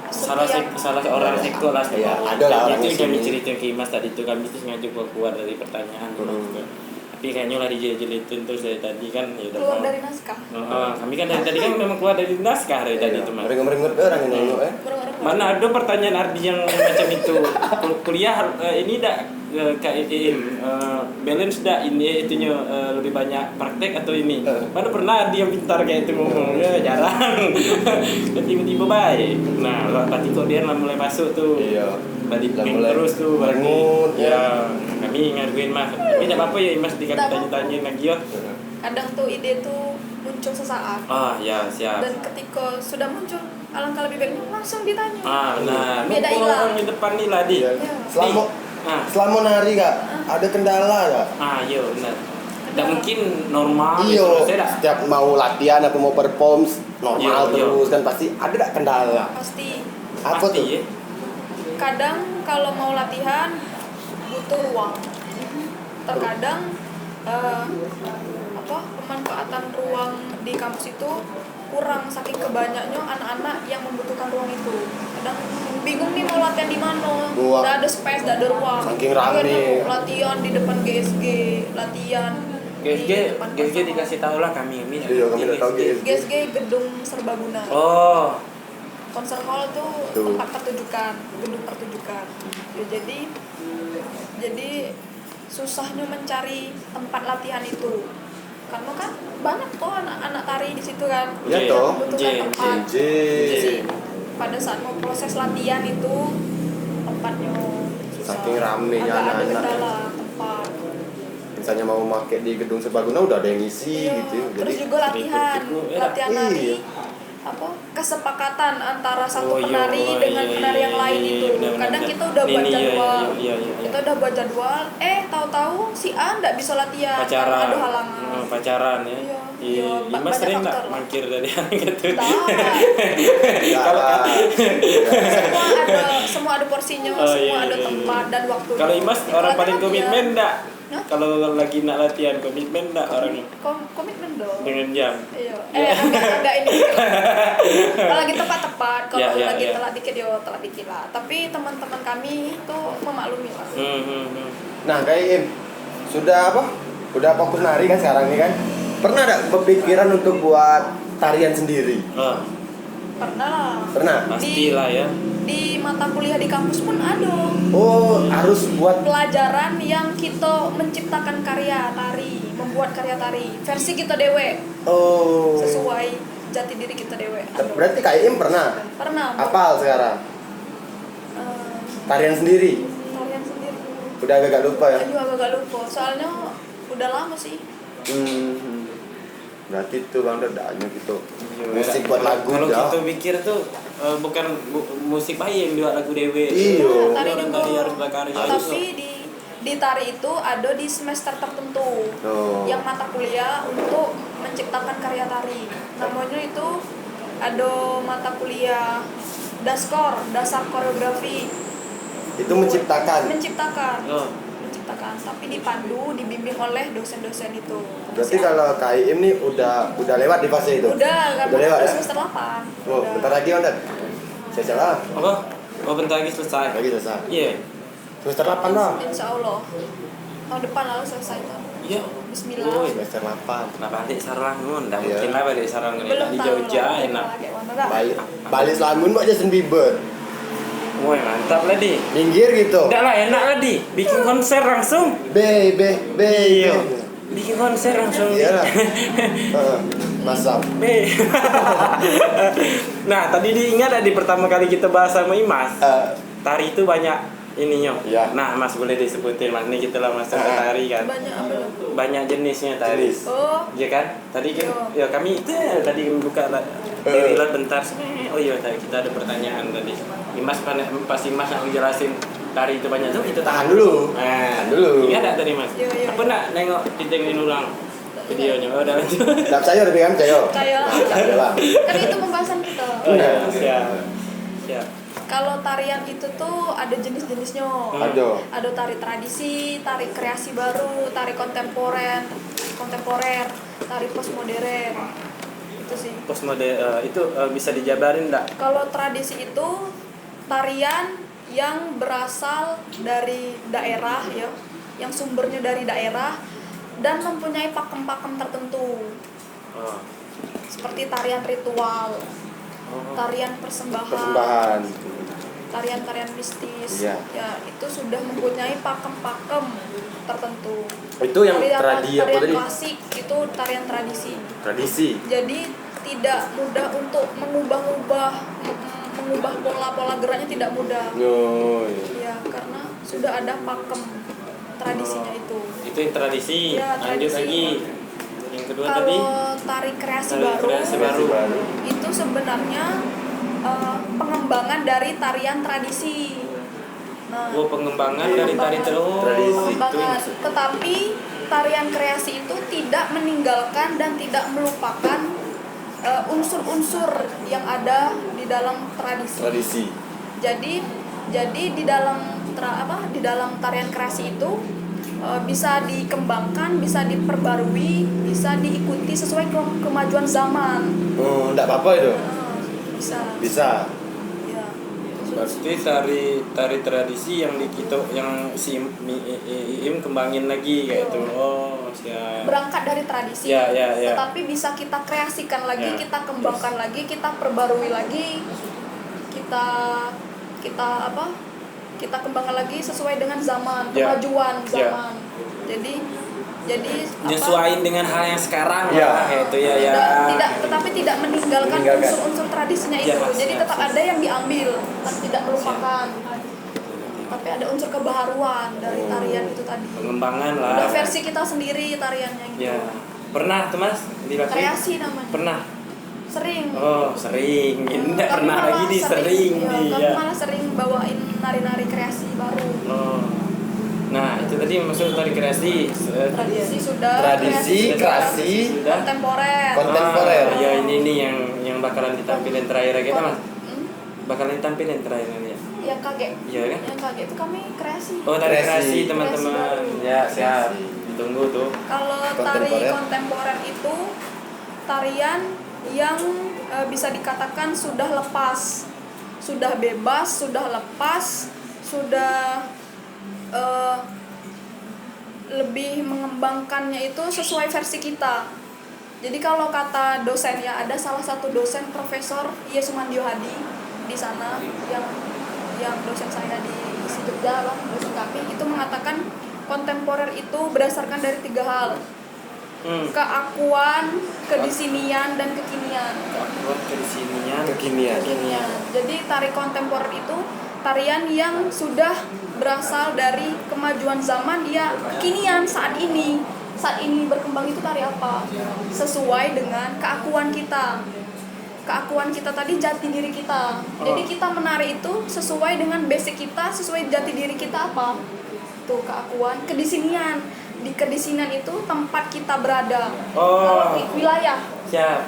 Salah seorang psikolog lah. Iya, ada lah orang itu di kami sini. cerita ke Imas tadi itu kami tuh sengaja keluar dari pertanyaan. Tapi kayaknya lah dijelitin terus dari tadi kan ya udah keluar mau. dari naskah. Kami kan dari tadi kan memang keluar dari naskah dari tadi itu Mas. Merenggut orang yang nengok Baru-baru. Mana ada pertanyaan Ardi yang macam itu kuliah ini dak KIM balance dak ini itunya lebih banyak praktek atau ini mana pernah dia pintar kayak itu ngomong ya jarang kan tiba-tiba baik nah berarti kok dia lah mulai masuk tuh Iya. balik Lah mulai terus tuh berarti merengut, ya kami ngaduin Mas tapi tidak apa-apa ya Mas dikasih Tidak apa-apa. tanya lagi ya Kadang tuh ide tuh muncul sesaat. ya siap Dan ketika sudah muncul, alangkah lebih baik langsung ditanya. nah Beda mumpung hilang. orang di depan nih lah di Iya. Selama Ah. selama nari kak, ada kendala kak? iya benar. Tidak mungkin normal Iyo, gitu. Saya dah. setiap mau latihan atau mau perform normal Iya, iya. terus kan pasti ada tak kendala. Pasti. Apa Pasti, tuh? ya. Kadang kalau mau latihan butuh ruang. terkadang pemanfaatan ruang di kampus itu kurang saking kebanyaknya anak-anak yang membutuhkan ruang itu. Kadang bingung nih mau latihan di mana, nggak ada space, nggak ada ruang. Saking rame. Akhirnya latihan di depan GSG, latihan GSG di depan dikasih tahu lah kami ini. Iya, kami udah tahu GSG. GSG gedung serbaguna. Oh, Konser hall tuh tempat pertunjukan, gedung pertunjukan. Ya, jadi susahnya mencari tempat latihan itu. Karena kan banyak tuh anak-anak tari di situ kan. Iya Yang toh. membutuhkan tempat. J. Pada saat mau proses latihan itu tempatnya susah. Saking ramenya Agak ada anak-anak. kendala tempat. Misalnya mau pakai di gedung serbaguna udah ada yang ngisi Iya. gitu. Terus juga latihan nari. Iya. Kesepakatan antara satu Oh, iya, penari dengan iya, penari yang iya, lain iya, itu. benar, Kadang benar. kita udah buat Ini, iya, jadwal. iya. Kita udah buat jadwal, tahu-tahu si A nggak bisa latihan karena Pacaran. ada halangan. Pacaran ya. Iya, Iya, iya, Mas banyak sering faktor nggak lah. mangkir dari anak gitu? Tahu. Kalau semua ada porsinya, Oh, semua iya, ada iya, tempat dan waktu. Kalau Imas orang paling komitmen enggak? Hah? Kalau lagi nak latihan komitmen enggak orangnya Komitmen dong. dengan jam? Iya. Agak ini. Kalau lagi tepat-tepat, kalau Ya, ya, lagi ya. telat dikit telat dikit lah. Tapi teman-teman kami itu memaklumi lah. Nah, kayak Im, sudah apa? Udah fokus nari kan sekarang nih kan? Pernah ada kepikiran untuk buat tarian sendiri? Oh, Pernah lah. Pernah? pastilah ya. Di mata kuliah di kampus pun ada Oh, harus buat pelajaran yang kita menciptakan karya tari, membuat karya tari versi kita dewe oh. sesuai jati diri kita dewe. Ada. Berarti kayak Im pernah? Pernah. Apal sekarang? Tarian sendiri? Tarian sendiri. Udah agak lupa ya? Ayo agak lupa. Soalnya udah lama sih. Berarti itu Bang Dod hanya gitu. Iya, Musik buat lagu kalau ya. kita pikir tuh bukan musik bayi yang buat lagu dewe. Iya. Tari Orang juga. tadi harus berkarya. Tapi di tari itu ada di semester tertentu Oh. yang mata kuliah untuk menciptakan karya tari. Namanya itu ada mata kuliah Daskor, dasar koreografi. Itu menciptakan. Menciptakan. Oh. Menciptakan, tapi dipandu, dibimbing oleh dosen-dosen itu. Berarti kalau KIM nih udah lewat di fase itu? Udah lewat ya? semester 8. Oh, Udah. bentar lagi Bang Dod. Saya salah. Apa? Oh, bentar lagi selesai. Lagi selesai. Iya. Semester 8 lah. Insya Allah. Tahun depan lalu selesai tuh. Iya. Bismillah. Oh, Semester 8. nah balik Sarangun, dah Iya. mungkin lah balik Sarangun Belum di tahu Jogja lah, enak. kayak mana dah. Balik Selangor buat Justin Bieber. Woi mantap lah di. Minggir gitu. Udah lah enak lah di. Bikin konser langsung. B. Iya. Bikin konser langsung. Iya lah. Masam. B. Nah tadi diingat di pertama kali kita bahas sama Imas. Tari itu banyak ininya. Iya. Nah Mas boleh disebutin Mas nih kita lah masuk ke tari kan. Banyak apa lu? Banyak jenisnya tari. Jenis. Oh, Iya kan? Tadi kan Iya. ya kami itu tadi buka lah. Diri lah bentar. Oh iya tadi kita ada pertanyaan tadi. Imas pas Imas yang jelasin tari itu banyak tuh kita Tahan dulu. Nah, Tahan dulu. Ingat tak tadi Mas? Iya. Apa nak nengok ditengokin ulang videonya? Oh, udah lanjut. Dap sayur tapi kan Cayo. Cayo. Nah, Cayo lah. kan itu pembahasan kita. Oh iya, siap. Siap. Kalau tarian itu tuh ada jenis-jenisnya. Ada tari tradisi, tari kreasi baru, tari kontemporer, tari postmodern. Itu sih. Postmodern itu bisa dijabarin enggak? Kalau tradisi itu tarian yang berasal dari daerah ya, yang sumbernya dari daerah dan mempunyai pakem-pakem tertentu. Oh. Seperti tarian ritual, tarian Persembahan. tarian-tarian mistis. Iya. Ya, itu sudah mempunyai pakem-pakem tertentu. Itu yang Tarian apa tadi? klasik itu tarian tradisi. Tradisi. Jadi tidak mudah untuk mengubah pola-pola geraknya, tidak mudah. Oh, Ya, karena sudah ada pakem tradisinya itu. Itu yang tradisi. Ya, Lanjut tradisi. lagi. Yang kedua tadi Kalau tari kreasi tari baru, kreasi baru. itu sebenarnya pengembangan dari tarian tradisi. Nah, Oh, pengembangan dari tari terus. Tradisi. pengembangan. Tetapi tarian kreasi itu tidak meninggalkan dan tidak melupakan unsur-unsur yang ada di dalam tradisi. Jadi di dalam di dalam tarian kreasi itu bisa dikembangkan, bisa diperbarui, bisa diikuti sesuai kemajuan zaman. Enggak apa-apa itu. Bisa. Bisa. Ya. Berarti tari tradisi yang di kita yang si Iim kembangin lagi kayak itu. Oh, siap. Berangkat dari tradisi, Ya. tetapi bisa kita kreasikan lagi, Ya. kita kembangkan lagi, kita perbarui lagi, kita kembangkan lagi sesuai dengan zaman, Ya. kemajuan Ya. zaman. Jadi Nyesuaiin dengan hal yang sekarang Ya. lah kayak itu ya. tetapi tidak meninggalkan Meninggalkan. unsur-unsur tradisinya Ya, itu. Jadi siap, tetap siap. ada yang diambil, tapi tidak melupakan. Tapi ada unsur kebaharuan dari tarian itu tadi. Pengembangan lah. Udah versi kita sendiri tariannya gitu. Ya. Pernah tuh Mas dilatih? Kreasi namanya. Pernah. Sering. Oh, sering. Enggak Kami pernah malah lagi nih sering nih kami ya. malah sering bawain nari-nari kreasi baru. Oh. Nah, itu tadi maksud tari kreasi. Tradisi sudah. Tradisi, kreasi, sudah. Kontemporer. Kontemporer. Ya ini nih yang bakalan ditampilin terakhir lagi Mas. Hmm? Bakalan ditampilin terakhir lagi ya. Yang kaget. Iya kan? Yang kaget itu kami kreasi. Oh, tari Kreasi. kreasi teman-teman. Kreasi baru. Ya, siap. Ditunggu tuh. Kalau tari kontemporer itu tarian yang bisa dikatakan sudah lepas, sudah bebas, sudah lepas, sudah lebih mengembangkannya itu sesuai versi kita. Jadi kalau kata dosen ya, ada salah satu dosen Profesor Yesumandio Hadi di sana yang dosen saya di Jogja lah, dosen kami itu mengatakan kontemporer itu berdasarkan dari 3 hal. Keakuan, kedisinian, dan kekinian. Buat kesinian. Kekinian. Jadi tari kontemporer itu tarian yang sudah berasal dari kemajuan zaman, dia kekinian saat ini berkembang. Itu tari apa? Sesuai dengan keakuan kita tadi, jati diri kita. Jadi kita menari itu sesuai dengan basic kita, sesuai jati diri kita apa? Tuh, keakuan, kedisinian. Di kedisinian itu tempat kita berada. Kalau wilayah. Siap.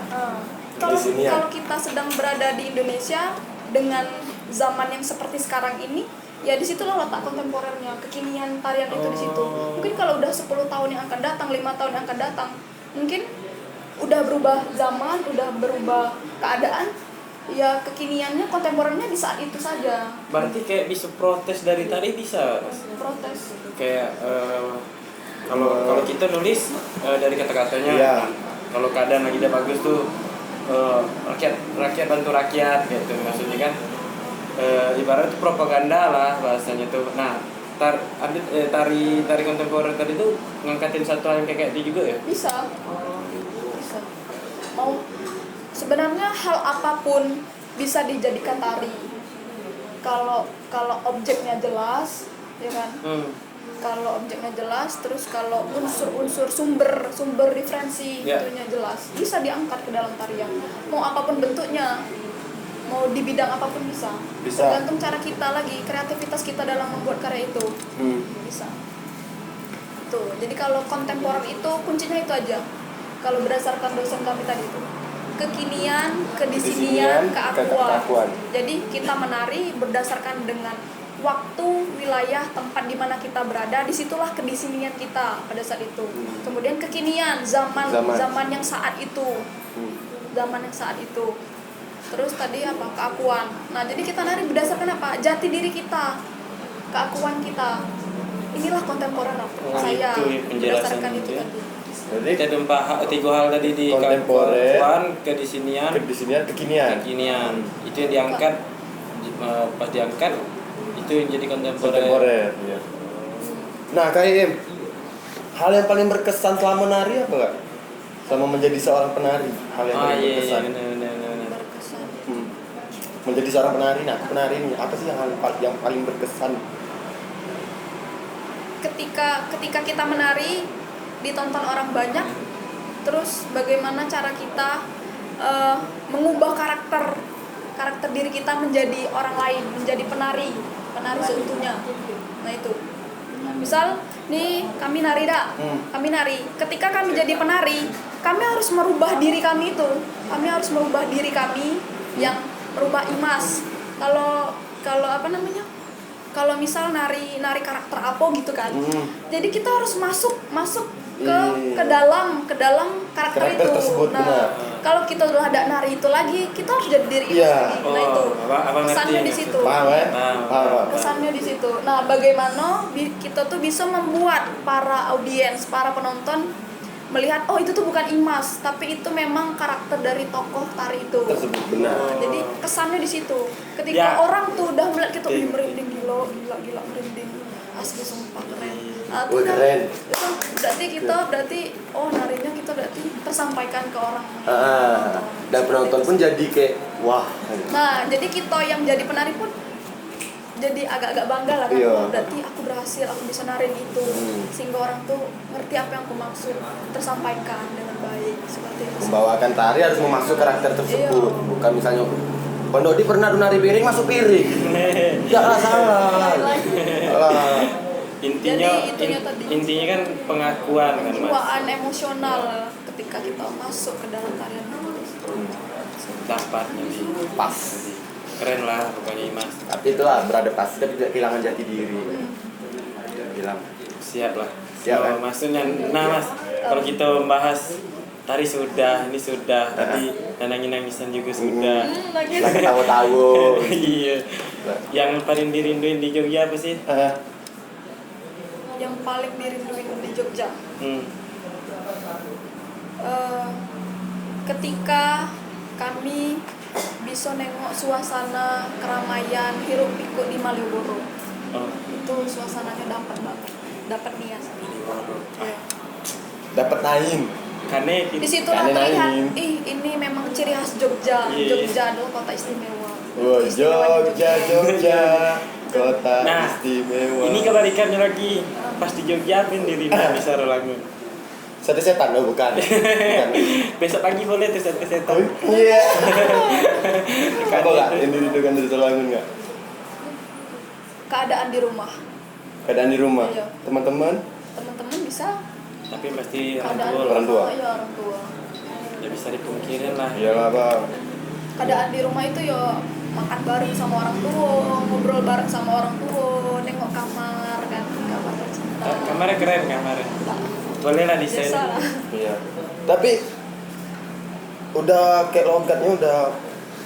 Kalau kita sedang berada di Indonesia dengan zaman yang seperti sekarang ini, ya disitulah letak kontemporernya, kekinian tarian itu di situ. Mungkin kalau udah 10 tahun yang akan datang, 5 tahun yang akan datang, mungkin udah berubah zaman, udah berubah keadaan, ya kekiniannya, kontemporernya di saat itu saja. Berarti kayak bisa protes dari tari bisa, Mas? Protes. Kayak kalau kita nulis dari kata-katanya, Iya. kalau keadaan lagi udah bagus tuh rakyat bantu rakyat gitu maksudnya kan. Ibarat itu propaganda lah bahasanya tuh. Nah, tari kontemporer tadi tuh ngangkatin satu hal yang kayak itu juga ya? Bisa. Mau sebenarnya hal apapun bisa dijadikan tari. Kalau objeknya jelas, ya kan? Kalau objeknya jelas, terus kalau unsur-unsur sumber referensi itunya jelas, bisa diangkat ke dalam tarian. Mau apapun bentuknya, mau di bidang apapun bisa. Tergantung cara kita lagi, kreativitas kita dalam membuat karya itu. Bisa. Tuh, jadi kalau kontemporer itu kuncinya itu aja. Kalau berdasarkan dosen kami tadi itu, kekinian, kedisinian, keakuan. Jadi kita menari berdasarkan dengan waktu, wilayah, tempat di mana kita berada, disitulah kedisinian kita pada saat itu. Kemudian kekinian, zaman yang saat itu. Zaman yang saat itu. Terus tadi apa? Keakuan. Nah, jadi kita nari berdasarkan apa? Jati diri kita. Keakuan kita. Inilah kontemporer saya. Berdasarkan itu tadi. Jadi kita ada 3 hal tadi di kontemporer, keakuan, kedisinian, kekinian. Itu yang diangkat, pas diangkat itu yang jadi kontemporer. Ya. Nah, Kak Im, hal yang paling berkesan selama menari apa Kak? Sama menjadi seorang penari, hal yang paling berkesan. Benar. Berkesan. Menjadi seorang penari, nah penari ini apa sih yang paling berkesan? Ketika kita menari ditonton orang banyak, terus bagaimana cara kita mengubah karakter diri kita menjadi orang lain, menjadi penari seutuhnya. Nah itu, misal nih kami nari kami nari. Ketika kami jadi penari, kami harus merubah diri kami itu. Kami harus merubah diri kami yang merubah imas. Kalau apa namanya? kalau misal nari karakter apa gitu kan. Jadi kita harus masuk ke dalam karakter itu. tersebut, Nah, benar. kalau kita udah ada nari itu lagi, kita harus jadi diri itu Iya. lagi. Nah itu Apa kesannya ngerti di ya? situ. Paham ya? Paham. Paham. Kesannya di situ. Nah, bagaimana kita tuh bisa membuat para audiens, para penonton melihat oh itu tuh bukan Imas, tapi itu memang karakter dari tokoh tari itu. Tersebut benar. Nah, jadi kesannya di situ. Ketika Ya. orang tuh udah melihat kita, "Ih, merinding gila merinding." Asli sumpah keren. Nah, Wih, keren. itu berarti oh narinya kita berarti tersampaikan ke orang. Dan penonton pun jadi kayak wah. Nah, jadi kita yang jadi penari pun jadi agak-agak bangga lah kan. Iya. Oh, berarti aku berhasil, aku bisa narin itu. Sehingga orang tuh ngerti apa yang aku maksud, tersampaikan dengan baik seperti itu. Membawakan tari harus memasuk karakter tersebut. Iya. Bukan misalnya Pondodi pernah nari piring masuk piring. Jangan salah. Salah. Intinya Jadi itunya tadi. intinya kan pengakuan kan, Mas. Jiwaan emosional ketika kita masuk ke dalam tarian itu. Dapatnya sih. Pas. Keren lah pokoknya Imas. Tapi itulah beradaptasi tapi tidak kehilangan jati diri. Bilang. Siap lah. Siap, kan? Maksudnya, nah Mas, kalau kita membahas tari sudah, ini sudah, tadi nangis-nangisan juga sudah. Lagi. Lah ketawa-tawa. Iya. Yang paling dirinduin di Jogja apa sih? Yang paling dirinduin di Jogja. Ketika kami bisa nengok suasana keramaian hiruk pikuk di Malioboro, Oh, itu suasananya dapat banget, dapat niat. Ya. Dapat naim. karena Di situ Kan terlihat, enain. ini memang ciri khas Jogja. Iya. Jogja adalah kota istimewa. Oh, Istimewanya Jogja, kota Nah, istimewa. ini kebalikannya lagi. Pas di Jogja pun dirindu di Sarolangun. Sate setan oh bukan. Bukan. Besok pagi boleh tuh sate Oh, setan. iya. Apa enggak yang dirindukan dari Sarolangun enggak? Keadaan di rumah. Keadaan di rumah. Iya. Teman-teman Teman-teman bisa Tapi pasti keadaan orang tua. Orang tua. Iya, orang tua. Ya bisa dipungkirin lah. iyalah, Bang. Keadaan di rumah itu ya makan bareng sama orang tua, ngobrol bareng sama orang tua, nengok kamar kan, kamar tercinta. Kamarnya keren kamarnya. Boleh lah desain. Biasa lah. Iya. Tapi udah kayak logatnya udah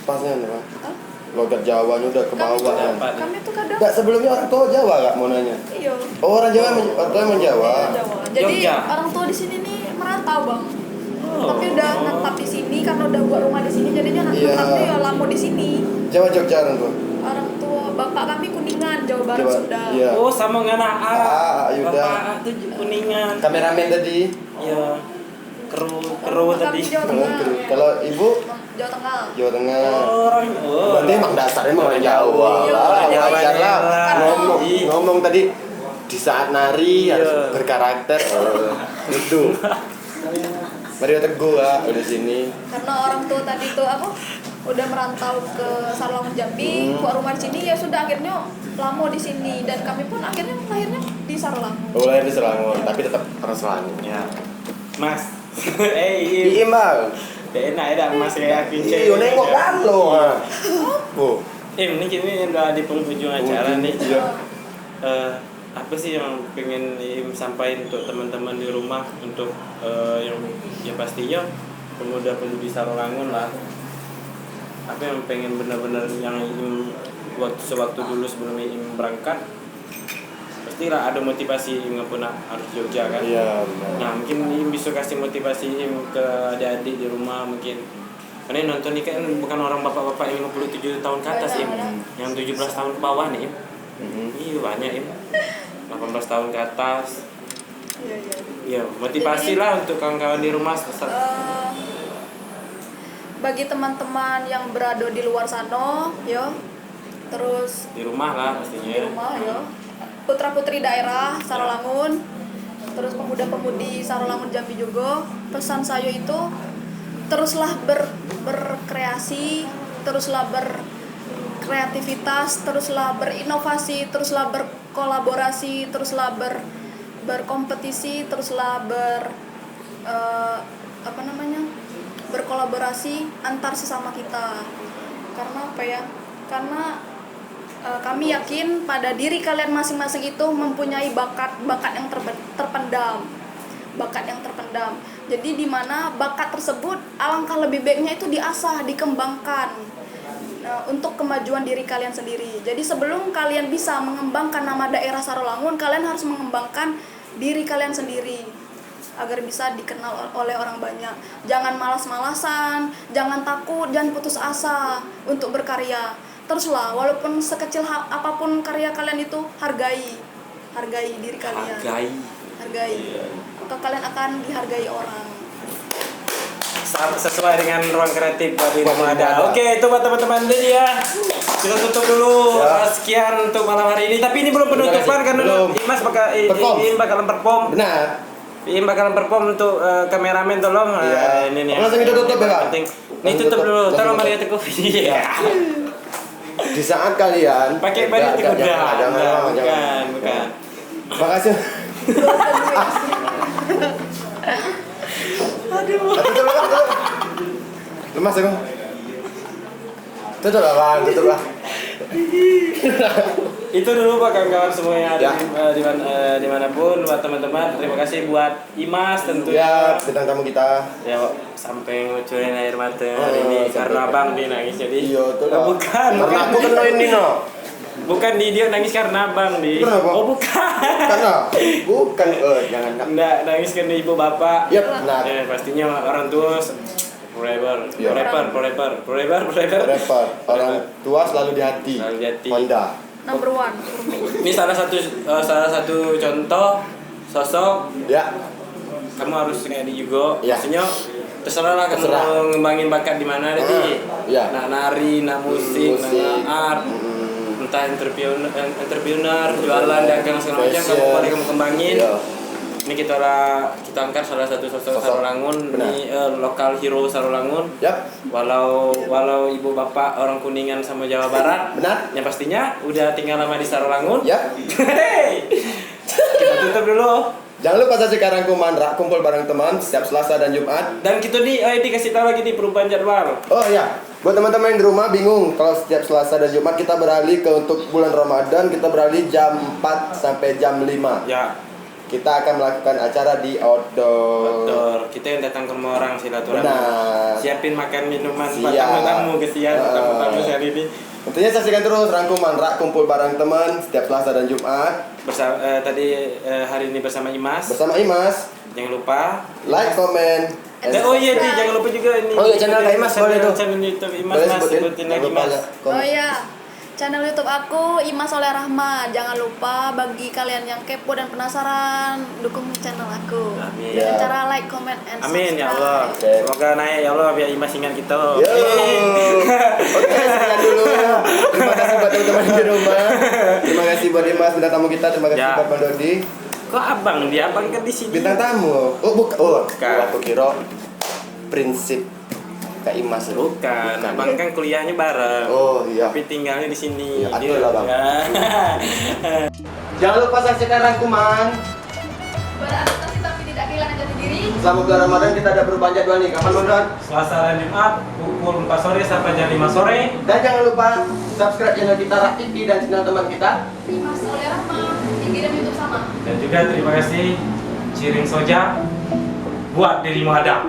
pasnya nih, Bang. Hah? Logat Jawanya udah ke Kami bawah tuh, kan. Dapat. kami tuh kadang Enggak sebelumnya orang tua Jawa enggak mau nanya. iya. Oh, orang Jawa orang tua emang Jawa. Jawa. Jadi Jogja. orang tua di sini nih merantau bang. Oh. Tapi udah netap di sini karena udah buat rumah di sini jadinya Iya. netapnya ya lama di sini. Jawa Jogja orang tua. Orang tua bapak kami Kuningan, Jawa Barat Jawa, sudah. iya. Oh, sama ngana A. Yuda. Bapak A tuh Kuningan. Kameramen tadi. Iya. Keru Bapak tadi. kami Jawa Tengah. Kalau ibu Jawa Tengah. Jawa Tengah. Orang Berarti emang dasarnya emang orang Jawa. Iya, Lah, orang Jawa. wajar lah. Ngomong, Iya. ngomong tadi di saat nari Iya. harus berkarakter. Itu. Mario Teguh udah sini. Karena orang tua tadi tuh apa? Udah merantau ke Sarolangun Jambi, buat rumah di sini ya sudah akhirnya lama di sini dan kami pun akhirnya lahirnya di Sarolangun. Oh, lahir di Selangor, tapi tetap orang Selangor. Ya. Mas. Iya, Bang. Enak ya Mas kayak aku. Iya, nengok kan lo. Oh. Ini kini udah di penghujung acara nih. Iya. Apa sih yang pengen sampaikan untuk teman-teman di rumah untuk yang pastinya pemuda-pemudi Sarolangun lah. Apa yang pengen benar-benar yang sewaktu dulu sebelum Im berangkat pastilah ada motivasi Im pun harus Jogja kan. Iya, benar. Nah mungkin Im bisa kasih motivasi Im ke adik-adik di rumah mungkin. Karena nonton ini kan bukan orang bapak-bapak yang 57 tahun ke atas Im, yang 17 tahun ke bawah nih Im. Iya banyak Im, 18 tahun ke atas. Iya, iya. Ya motivasi lah untuk kawan-kawan di rumah. Bagi teman-teman yang berada di luar sana, ya, terus Di rumah lah di pastinya. rumah, ya, putra-putri daerah Sarolangun, terus pemuda-pemudi Sarolangun Jambi juga, pesan saya itu teruslah berkreasi, teruslah berkreativitas, teruslah berinovasi, teruslah berkolaborasi, teruslah berkompetisi, teruslah berkolaborasi antar sesama kita. Karena apa ya? Karena kami yakin pada diri kalian masing-masing itu mempunyai bakat yang terpendam. Bakat yang terpendam. Jadi di mana bakat tersebut alangkah lebih baiknya itu diasah, dikembangkan untuk kemajuan diri kalian sendiri. Jadi sebelum kalian bisa mengembangkan nama daerah Sarolangun, kalian harus mengembangkan diri kalian sendiri agar bisa dikenal oleh orang banyak. Jangan malas-malasan, jangan takut, jangan putus asa untuk berkarya. Teruslah, walaupun sekecil apapun karya kalian itu, hargai diri kalian. Hargai. Maka kalian akan dihargai orang. Sesuai dengan ruang kreatif Badi Ramada. Oke, itu buat teman-teman ini ya. Kita tutup dulu. Sekian untuk malam hari ini. Tapi ini belum penutupan karena Imas bakalan perform. Benar. Im bakalan perform untuk kameramen tolong. Ini nih. Langsung kita tutup ya, Pak. Penting. Ini tutup dulu. Tolong Maria Teguh. Iya. Di saat kalian pakai Maria Teguh. Jangan. Makasih. Aduh. Lemas aku. Tutup lah Bang, tutup lah. Itu dulu Pak kawan-kawan semua yang ada dimanapun, buat teman-teman. Terima kasih buat Imas tentunya. Ya, bintang tamu kita. Ya sampai ngucurin air mata hari ini karena abang dia nangis jadi. Iya, tuh. Bukan. Karena aku kena ini no. Bukan dia nangis karena abang di. Kenapa? Oh bukan. Bukan. Jangan. Nggak nangis karena ibu bapak. Yap, benar. Ya, pastinya orang tua forever. Orang tua selalu di hati. Selalu di hati. Honda. Number 1 for me. Ini salah satu contoh sosok. Ya. Kamu harus kayak dia juga. Ya. Maksudnya terserah lah kamu mau ngembangin bakat di mana tadi. Ya. Nak nari, nak musik, nak art. Entah entrepreneur, jualan, dagang segala macam kamu boleh kamu kembangin. Ya. Ini kita angkat salah satu sosok Sarolangun, ini lokal hero Sarolangun. Yap. Walau ibu bapak orang Kuningan sama Jawa Barat. Benar. Yang pastinya udah tinggal lama di Sarolangun. Yap. Kita tutup dulu. Jangan lupa saksikan rangkuman Rak Kumpul Bareng Teman setiap Selasa dan Jumat. Dan kita dikasih tahu lagi di perubahan jadwal. Oh ya, buat teman-teman yang di rumah bingung kalau setiap Selasa dan Jumat kita beralih ke untuk bulan Ramadan, kita beralih jam 4 sampai jam 5. Ya. Kita akan melakukan acara di outdoor. Kita yang datang ke rumah orang silaturahmi. Benar. Siapin makan minuman buat Siap. tamu-tamu kesian tamu-tamu hari ini. Tentunya saksikan terus rangkuman Rak Kumpul Bareng Teman setiap Selasa dan Jumat. Hari ini bersama Imas. Bersama Imas. Jangan lupa Like, comment, and oh iya Di, jangan lupa juga ini. Oh iya, channel Kak Imas boleh tuh. Channel YouTube Imas, Boleh Mas, sebutin lagi Mas. Oh iya, channel YouTube aku Imas Aulia Rahma. Jangan lupa bagi kalian yang kepo dan penasaran, dukung channel aku. Amin. Dengan cara like, comment, and subscribe. Amin ya Allah. Oke. Semoga naik ya Allah biar Imas ingat kita. Yo. Oke, sekian dulu. Terima kasih buat teman-teman di rumah. Terima kasih buat Imas bintang tamu kita. Terima kasih Ya. buat Bang Dodi. Kok abang dia abang kan di sini. Bintang tamu. Oh, bukan. Oh, Bukan. aku kira prinsip Kak Imas. Bukan, abang kan kuliahnya bareng. Oh iya. Tapi tinggalnya di sini. Ya, atur lah, Bang. Ya. Jangan lupa saksikan rangkuman. Beradaptasi tapi tidak kehilangan jati diri. Selama bulan Ramadan kita ada perubahan jadwal nih. Kapan Bang Don? Selasa dan Jumat pukul 4 sore sampai jam 5 sore. Dan jangan lupa subscribe channel kita Rak TV dan channel teman kita. Imas Aulia Rahma. Tinggi dan YouTube sama. Dan juga terima kasih Ciring Soja buat dirimu ada.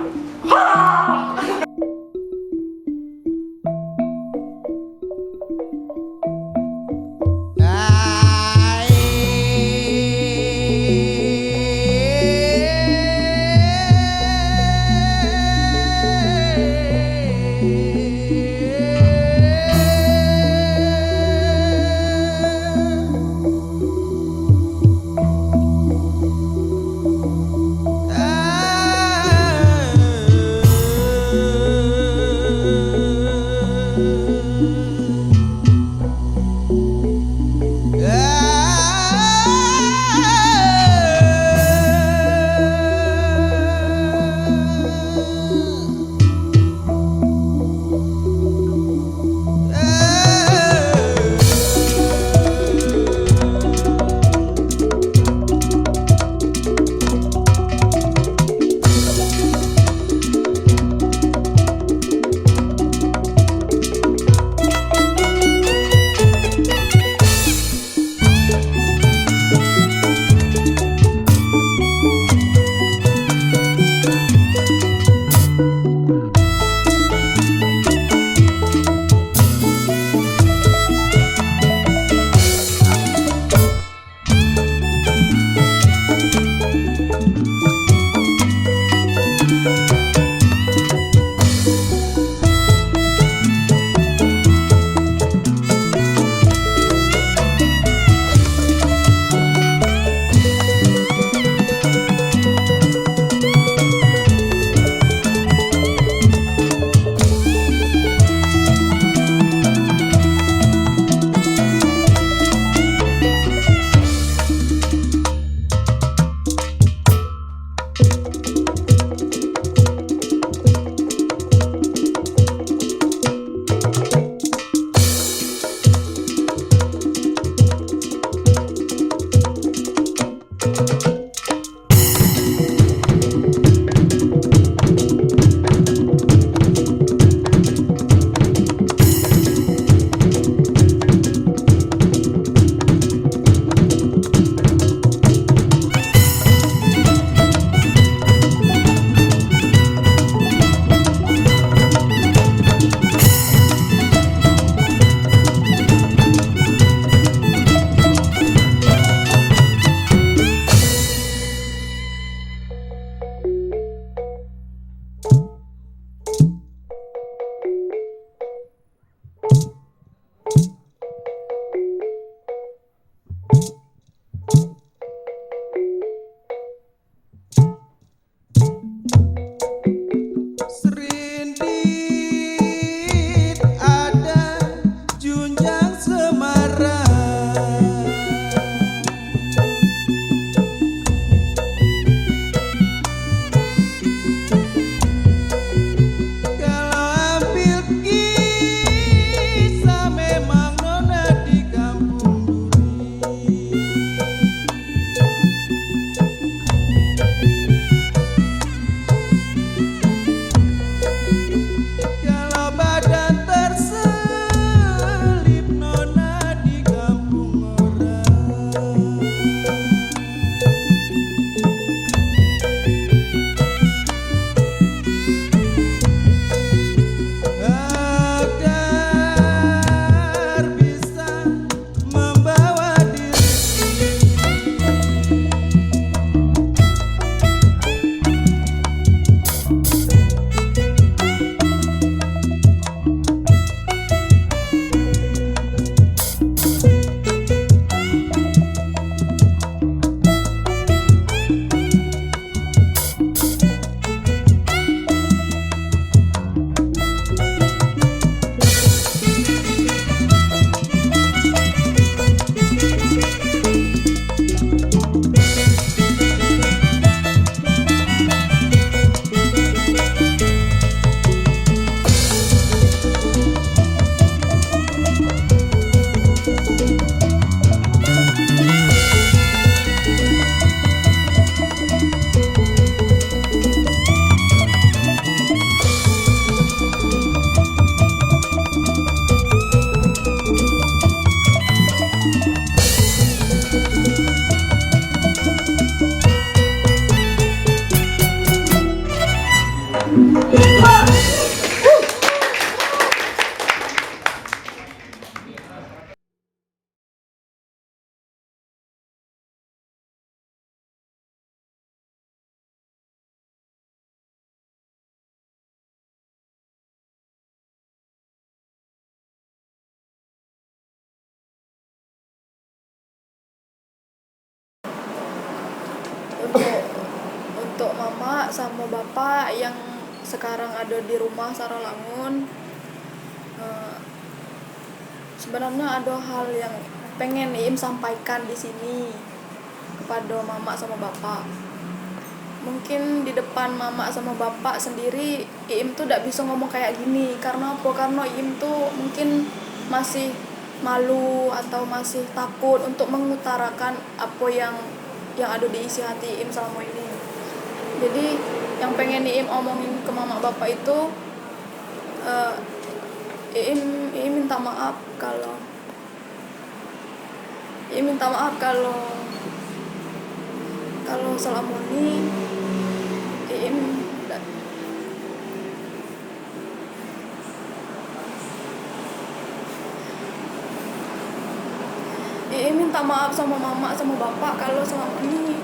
untuk mama sama bapak yang sekarang ada di rumah Saralangun, sebenarnya ada hal yang pengen Iim sampaikan di sini kepada mama sama bapak. Mungkin di depan mama sama bapak sendiri Iim tuh tidak bisa ngomong kayak gini. Karena apa? Karena Iim tuh mungkin masih malu atau masih takut untuk mengutarakan apa yang ada di isi hati Iim selama ini. Jadi yang pengen Iim omongin ke mama bapak itu, Iim minta maaf kalau selama ini Iim minta maaf sama mama sama bapak kalau selama ini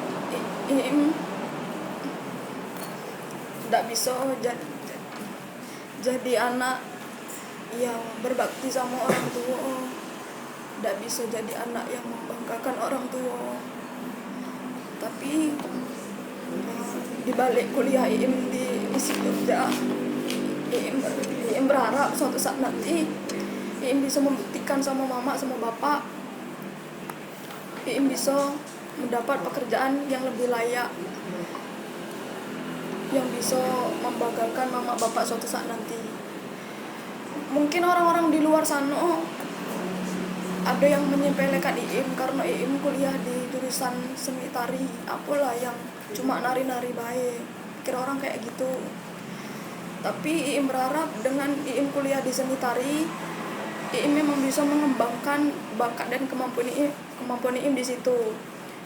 Iim tidak bisa jadi anak yang berbakti sama orang tua, tidak bisa jadi anak yang membanggakan orang tua. Tapi di balik kuliah Iim di ISI Jogja, Iim berharap suatu saat nanti Iim bisa membuktikan sama mama sama bapak, Iim bisa mendapat pekerjaan yang lebih layak, yang bisa membanggakan mama bapak suatu saat nanti. Mungkin orang-orang di luar sana ada yang menyepelekan Iim karena Iim kuliah di jurusan seni tari, apalah yang cuma nari-nari baik, kira orang kayak gitu. Tapi Iim berharap dengan Iim kuliah di seni tari, Iim memang bisa mengembangkan bakat dan kemampuan Iim di situ.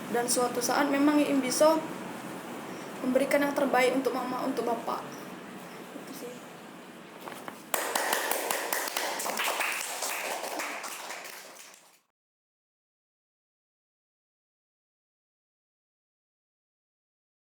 Dan suatu saat memang Iim bisa memberikan yang terbaik untuk mama, untuk bapak.